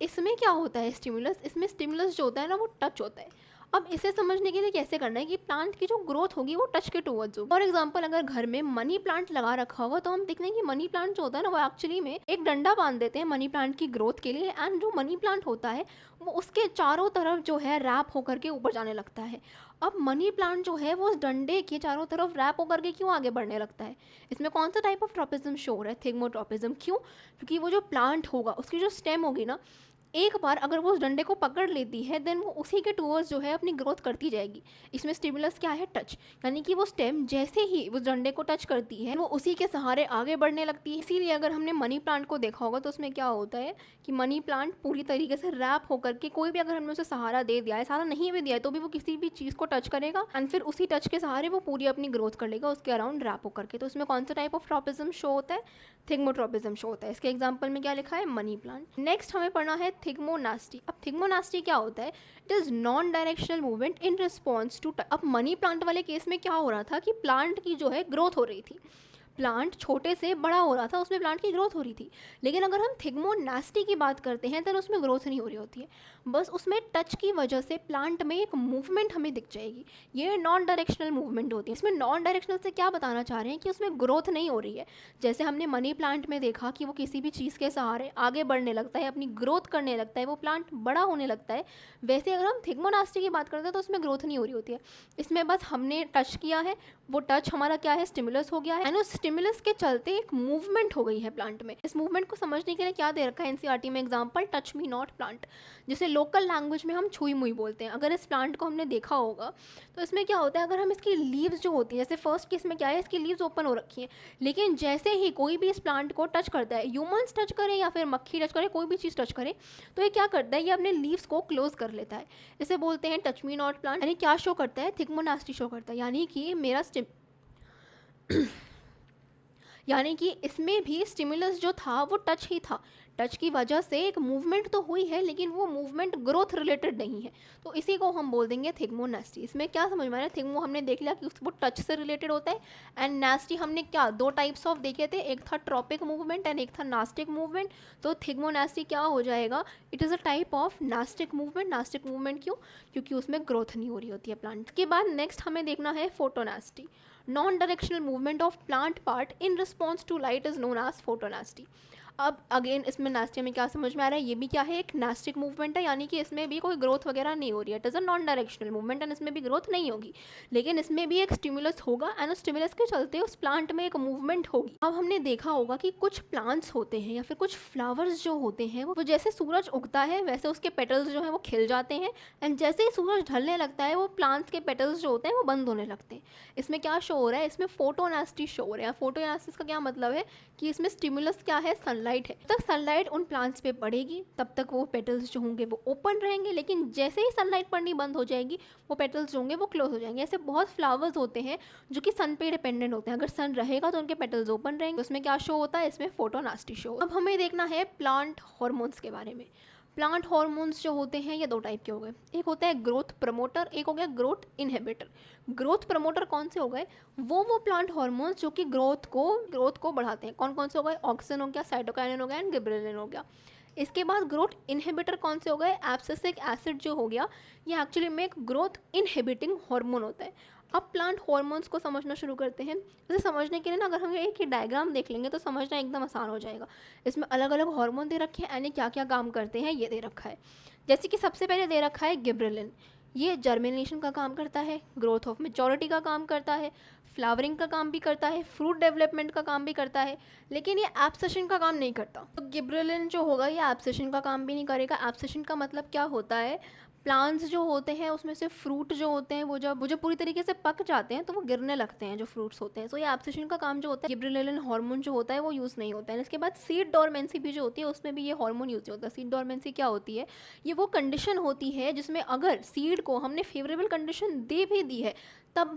इसमें क्या होता है स्टिमुलस, इसमें स्टिमुलस जो होता है ना वो टच होता है। अब इसे समझने के लिए कैसे करना है कि प्लांट की जो ग्रोथ होगी वो टच के टूवर्ड्स होगी। फॉर एग्जांपल अगर घर में मनी प्लांट लगा रखा हुआ तो हम देखते हैं कि मनी प्लांट जो होता है ना वो एक्चुअली में एक डंडा बांध देते हैं मनी प्लांट की ग्रोथ के लिए, एंड जो मनी प्लांट होता है वो उसके चारों तरफ जो है रैप होकर के ऊपर जाने लगता है। अब मनी प्लांट जो है वो उस डंडे के चारों तरफ रैप होकर के क्यों आगे बढ़ने लगता है, इसमें कौन सा टाइप ऑफ ट्रॉपिज्म शो हो रहा है, थिग्मोट्रॉपिज्म। क्यों, क्योंकि वो जो प्लांट होगा उसकी जो स्टेम होगी ना एक बार अगर वो उस डंडे को पकड़ लेती है देन वो उसी के टूवर्ड्स जो है अपनी ग्रोथ करती जाएगी। इसमें स्टिमुलस क्या है? टच। यानी कि वो स्टेम जैसे ही उस डंडे को टच करती है वो उसी के सहारे आगे बढ़ने लगती है। इसीलिए अगर हमने मनी प्लांट को देखा होगा तो उसमें क्या होता है कि मनी प्लांट पूरी तरीके से रैप होकर के, कोई भी अगर हमने उसे सहारा दे दिया है, सहारा नहीं भी दिया है तो भी वो किसी भी चीज़ को टच करेगा एंड फिर उसी टच के सहारे वो पूरी अपनी ग्रोथ कर लेगा उसके अराउंड रैप होकर के। तो उसमें कौन सा टाइप ऑफ ट्रॉपिज्म शो होता है? थिग्मोट्रॉपिज्म शो होता है। इसके एग्जाम्पल में क्या लिखा है? Money plant. नेक्स्ट हमें पढ़ना है थिग्मोनास्टी। अब थिग्मोनास्टी क्या होता है? It is non directional movement in response to. अब मनी प्लांट वाले केस में क्या हो रहा था कि प्लांट की जो है ग्रोथ हो रही थी, प्लांट छोटे से बड़ा हो रहा था, उसमें प्लांट की ग्रोथ हो रही थी। लेकिन अगर हम थिग्मोनास्टी की बात करते हैं तो उसमें ग्रोथ नहीं हो रही होती है, बस उसमें टच की वजह से प्लांट में एक मूवमेंट हमें दिख जाएगी। ये नॉन डायरेक्शनल मूवमेंट होती है। इसमें नॉन डायरेक्शनल से क्या बताना चाह रहे हैं कि उसमें ग्रोथ नहीं हो रही है। जैसे हमने मनी प्लांट में देखा कि वो किसी भी चीज़ के सहारे आगे बढ़ने लगता है, अपनी ग्रोथ करने लगता है, वो प्लांट बड़ा होने लगता है। वैसे अगर हम थिग्मोनास्टी की बात करते हैं तो उसमें ग्रोथ नहीं हो रही होती है। इसमें बस हमने टच किया है, वो टच हमारा क्या है? स्टिमुलस हो गया है एंड उस स्टिमुलस के चलते एक मूवमेंट हो गई है प्लांट में। इस मूवमेंट को समझने के लिए क्या दे रखा है एनसीईआरटी में? Example, touch me not plant, जिसे लोकल लैंग्वेज में हम छुई मुई बोलते हैं। अगर इस प्लांट को हमने देखा होगा तो इसमें क्या होता है, अगर हम इसकी लीव्स जो होती है, जैसे फर्स्ट केस में क्या है, इसकी लीव्स ओपन हो रखी हैं, लेकिन जैसे ही कोई भी इस प्लांट को टच करता है, ह्यूमंस टच करें या फिर मक्खी टच करे, कोई भी चीज़ टच करे, तो ये क्या करता है? ये अपने लीव्स को क्लोज कर लेता है। इसे बोलते हैं टच मी नॉट प्लांट। यानी क्या शो करता है? थिग्मोनास्टी शो करता है। यानी कि मेरा यानी कि इसमें भी स्टिमुलस जो था वो टच ही था। टच की वजह से एक मूवमेंट तो हुई है लेकिन वो मूवमेंट ग्रोथ रिलेटेड नहीं है, तो इसी को हम बोल देंगे थिग्मोनास्टी। इसमें क्या समझ में आ रहा है? थिग्मो हमने देख लिया कि वो टच से रिलेटेड होता है एंड नास्टी हमने क्या दो टाइप्स ऑफ देखे थे, एक था ट्रॉपिक मूवमेंट एंड एक था नास्टिक मूवमेंट। तो थिग्मोनास्टी क्या हो जाएगा? It is a type of nastic movement. Nastic movement क्यों? क्योंकि उसमें ग्रोथ नहीं हो रही होती है प्लांट। के बाद नेक्स्ट हमें देखना है photonasty. Non directional movement of plant part in response to light is known as photonasty. अब अगेन इसमें नास्टी में क्या समझ में आ रहा है? ये भी क्या है? एक नास्टिक मूवमेंट है, यानी कि इसमें भी कोई ग्रोथ वगैरह नहीं हो रही है। It is a non directional movement and इसमें भी ग्रोथ नहीं होगी, लेकिन इसमें भी एक स्टिमुलस होगा एंड उस स्टिमुलस के चलते उस प्लांट में एक मूवमेंट होगी। अब हमने देखा होगा कि कुछ प्लांट्स होते हैं या फिर कुछ फ्लावर्स जो होते हैं वो जैसे सूरज उगता है वैसे उसके पेटल्स जो हैं वो खिल जाते हैं एंड जैसे ही सूरज ढलने लगता है वो प्लांट्स के पेटल्स जो होते हैं वो बंद होने लगते हैं। इसमें क्या शो हो रहा है? इसमें फोटोनास्टी शो हो रहा है। फोटोनास्टिस का क्या मतलब है कि इसमें स्टिमुलस क्या है? सनलाइट है। जब तक सनलाइट उन प्लांट्स पे पड़ेगी तब तक वो पेटल्स जो होंगे वो ओपन रहेंगे, लेकिन जैसे ही सनलाइट पड़नी बंद हो जाएगी वो पेटल्स जो होंगे वो क्लोज हो जाएंगे। ऐसे बहुत फ्लावर्स होते हैं जो कि सन पे डिपेंडेंट होते हैं। अगर सन रहेगा तो उनके पेटल्स ओपन रहेंगे। उसमें क्या शो होता है? इसमें फोटोनास्टी शो। अब हमें देखना है प्लांट हॉर्मोन्स के बारे में। प्लांट हॉर्मोन्स जो होते हैं ये दो टाइप के हो गए, एक होता है ग्रोथ प्रमोटर, एक हो गया ग्रोथ इनहिबिटर। ग्रोथ प्रमोटर कौन से हो गए? वो प्लांट हॉर्मोन्स जो कि ग्रोथ को बढ़ाते हैं। कौन कौन से हो गए? ऑक्सिन हो गया, साइटोकाइनिन हो गया एंड गिबरेलिन हो गया। इसके बाद ग्रोथ इनहिबिटर कौन से हो गए? एब्सिसिक एसिड जो हो गया, ये एक्चुअली में एक ग्रोथ इनहिबिटिंग हार्मोन होता है। अब प्लांट हॉर्मोन्स को समझना शुरू करते हैं। इसे समझने के लिए ना अगर हम एक ही डायग्राम देख लेंगे तो समझना एकदम आसान हो जाएगा। इसमें अलग अलग हार्मोन दे रखे हैं यानी क्या क्या काम करते हैं ये दे रखा है। जैसे कि सबसे पहले दे रखा है गिबरेलिन। ये जर्मिनेशन का काम करता है, ग्रोथ ऑफ मेच्योरिटी का काम करता है, फ्लावरिंग का काम भी करता है, फ्रूट डेवलपमेंट का काम भी करता है, लेकिन ये एब्सेशन का काम नहीं करता। तो गिबरेलिन जो होगा ये एब्सेशन का काम भी नहीं करेगा। एब्सेशन का मतलब क्या होता है? प्लांट्स जो होते हैं उसमें से फ्रूट जो होते हैं वो जब पूरी तरीके से पक जाते हैं तो वो गिरने लगते हैं जो फ्रूट्स होते हैं। सो ये एब्सेशन का काम जो होता है, गिबरेलिन हार्मोन जो होता है वो यूज़ नहीं होता है। इसके बाद सीड डोरमेंसी भी जो होती है उसमें भी ये हार्मोन यूज़ नहीं होता। सीड डोरमेंसी क्या होती है? ये वो कंडीशन होती है जिसमें अगर सीड को हमने फेवरेबल कंडीशन दे भी दी है तब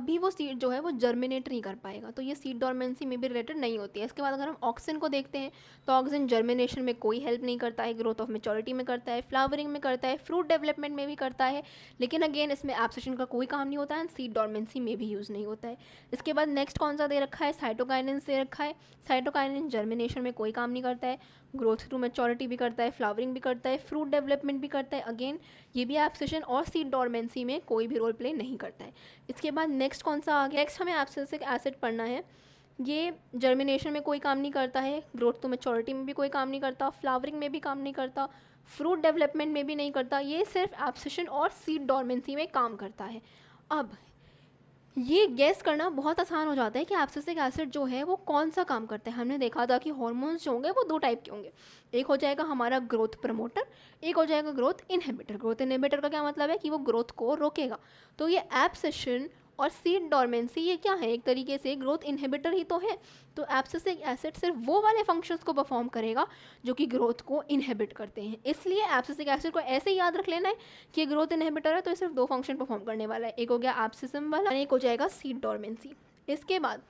भी वो सीड जो है वो जर्मिनेट नहीं कर पाएगा, तो ये सीड डोरमेंसी में भी रिलेटेड नहीं होती है। इसके बाद अगर हम ऑक्सिन को देखते हैं तो ऑक्सिन जर्मिनेशन में कोई हेल्प नहीं करता है, ग्रोथ ऑफ मेच्योरिटी में करता है, फ्लावरिंग में करता है, फ्रूट डेवलपमेंट में भी करता है, लेकिन अगेन इसमें एब्सेशन का कोई काम नहीं होता है एंड सीड डोरमेंसी में भी यूज़ नहीं होता है। इसके बाद नेक्स्ट कौन सा दे रखा है? साइटोकाइनिन दे रखा है। साइटोकाइनिन जर्मिनेशन में कोई काम नहीं करता है, ग्रोथ टू मेच्योरिटी भी करता है, फ्लावरिंग भी करता है, फ्रूट डेवलपमेंट भी करता है। अगेन ये भी एब्सेशन और सीड डोरमेंसी में कोई भी रोल प्ले नहीं करता है। इसके बाद नेक्स्ट कौन सा आ गया? नेक्स्ट हमें एब्सिसिक एसिड पढ़ना है। ये जर्मिनेशन में कोई काम नहीं करता है, ग्रोथ टू मेच्योरिटी में भी कोई काम नहीं करता, फ्लावरिंग में भी काम नहीं करता, फ्रूट डेवलपमेंट में भी नहीं करता। ये सिर्फ एब्सेशन और सीड डोरमेंसी में काम करता है। अब ये गेस करना बहुत आसान हो जाता है कि एब्सिसिक एसिड जो है वो कौन सा काम करता है। हमने देखा था कि हॉर्मोन्स जो होंगे वो दो टाइप के होंगे, एक हो जाएगा हमारा ग्रोथ प्रमोटर, एक हो जाएगा ग्रोथ इनहिबिटर। ग्रोथ इनहिबिटर का क्या मतलब है कि वो ग्रोथ को रोकेगा। तो ये एब्सेशन और सीड डोरमेंसी ये क्या है, एक तरीके से ग्रोथ इनहिबिटर ही तो है। तो एब्सिसिक एसिड सिर्फ वो वाले फंक्शंस को परफॉर्म करेगा जो कि ग्रोथ को इनहिबिट करते हैं। इसलिए एब्सिसिक एसिड को ऐसे ही याद रख लेना है कि ये ग्रोथ इनहिबिटर है, तो ये सिर्फ दो फंक्शन परफॉर्म करने वाला है, एक हो गया एब्सिसिम वाला और एक हो जाएगा सीड डोरमेंसी। इसके बाद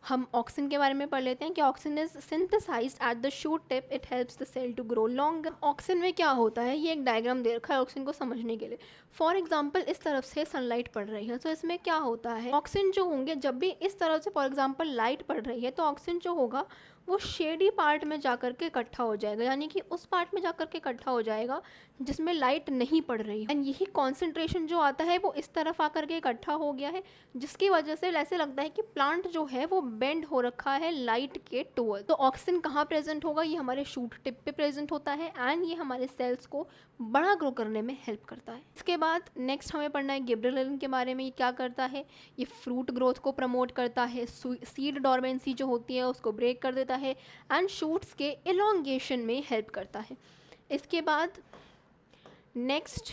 हम ऑक्सिन के बारे में पढ़ लेते हैं कि auxin is synthesized at the shoot tip, it helps the cell to grow longer. Auxin में क्या होता है, ये एक डायग्राम दे रखा है ऑक्सिन को समझने के लिए। फॉर एग्जांपल इस तरफ से सनलाइट पड़ रही है, तो इसमें क्या होता है, ऑक्सिन जो होंगे जब भी इस तरफ से फॉर एग्जांपल लाइट पड़ रही है तो ऑक्सिन जो होगा वो शेडी पार्ट में जाकर के इकट्ठा हो जाएगा, यानी कि उस पार्ट में जाकर के इकट्ठा हो जाएगा जिसमें लाइट नहीं पड़ रही है। एंड यही कॉन्सेंट्रेशन जो आता है वो इस तरफ आकर के इकट्ठा हो गया है, जिसकी वजह से ऐसे लगता है कि प्लांट जो है वो बेंड हो रखा है लाइट के टुवर्ड। तो ऑक्सिन कहाँ प्रेजेंट होगा, ये हमारे शूट टिप पे प्रेजेंट होता है एंड ये हमारे सेल्स को बड़ा ग्रो करने में हेल्प करता है। इसके बाद नेक्स्ट हमें पढ़ना है गिबरेलिन के बारे में। ये क्या करता है, ये फ्रूट ग्रोथ को प्रमोट करता है, सीड डोरमेंसी जो होती है उसको ब्रेक कर देता है एंड शूट्स के एलोंगेशन में हेल्प करता है। इसके बाद नेक्स्ट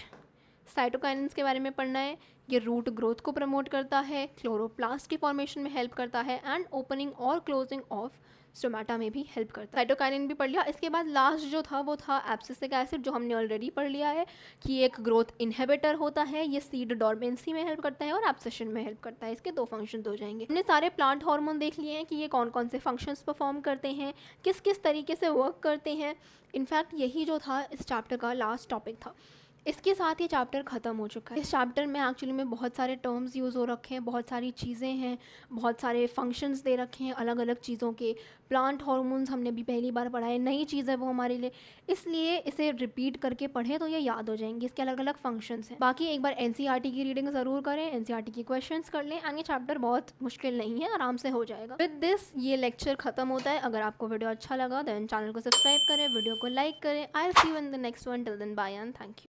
साइटोकाइनेंस के बारे में पढ़ना है। ये रूट ग्रोथ को प्रमोट करता है, क्लोरोप्लास्ट की फॉर्मेशन में हेल्प करता है एंड ओपनिंग और क्लोजिंग ऑफ स्टोमेटा में भी हेल्प करता है। साइटोकाइनिन भी पढ़ लिया। इसके बाद लास्ट जो था वो था एब्सिसिक एसिड, जो हमने ऑलरेडी पढ़ लिया है कि एक ग्रोथ इनहिबिटर होता है, ये सीड डोरमेंसी में हेल्प करता है और एब्सेशन में हेल्प करता है। इसके दो फंक्शन हो जाएंगे। हमने सारे प्लांट हार्मोन देख लिए हैं कि ये कौन कौन से फंक्शंस परफॉर्म करते हैं, किस किस तरीके से वर्क करते हैं। इनफैक्ट यही जो था इस चैप्टर का लास्ट टॉपिक था। इसके साथ ये चैप्टर ख़त्म हो चुका है। इस चैप्टर में एक्चुअली में बहुत सारे टर्म्स यूज़ हो रखे हैं, बहुत सारी चीज़ें हैं, बहुत सारे फंक्शंस दे रखे हैं अलग अलग चीज़ों के। प्लांट हार्मोन्स हमने भी पहली बार पढ़ा है, नई चीज़ है वो हमारे लिए, इसलिए इसे रिपीट करके पढ़ें तो ये याद हो जाएंगे। इसके अलग अलग फंक्शंस हैं। बाकी एक बार एनसीईआरटी की रीडिंग ज़रूर करें, एनसीईआरटी की क्वेश्चंस कर लें एंड ये चैप्टर बहुत मुश्किल नहीं है, आराम से हो जाएगा। विद दिस ये लेक्चर ख़त्म होता है। अगर आपको वीडियो अच्छा लगा देन चैनल को सब्सक्राइब करें, वीडियो को लाइक करें। I will see you in the next one. Till then bye and thank you.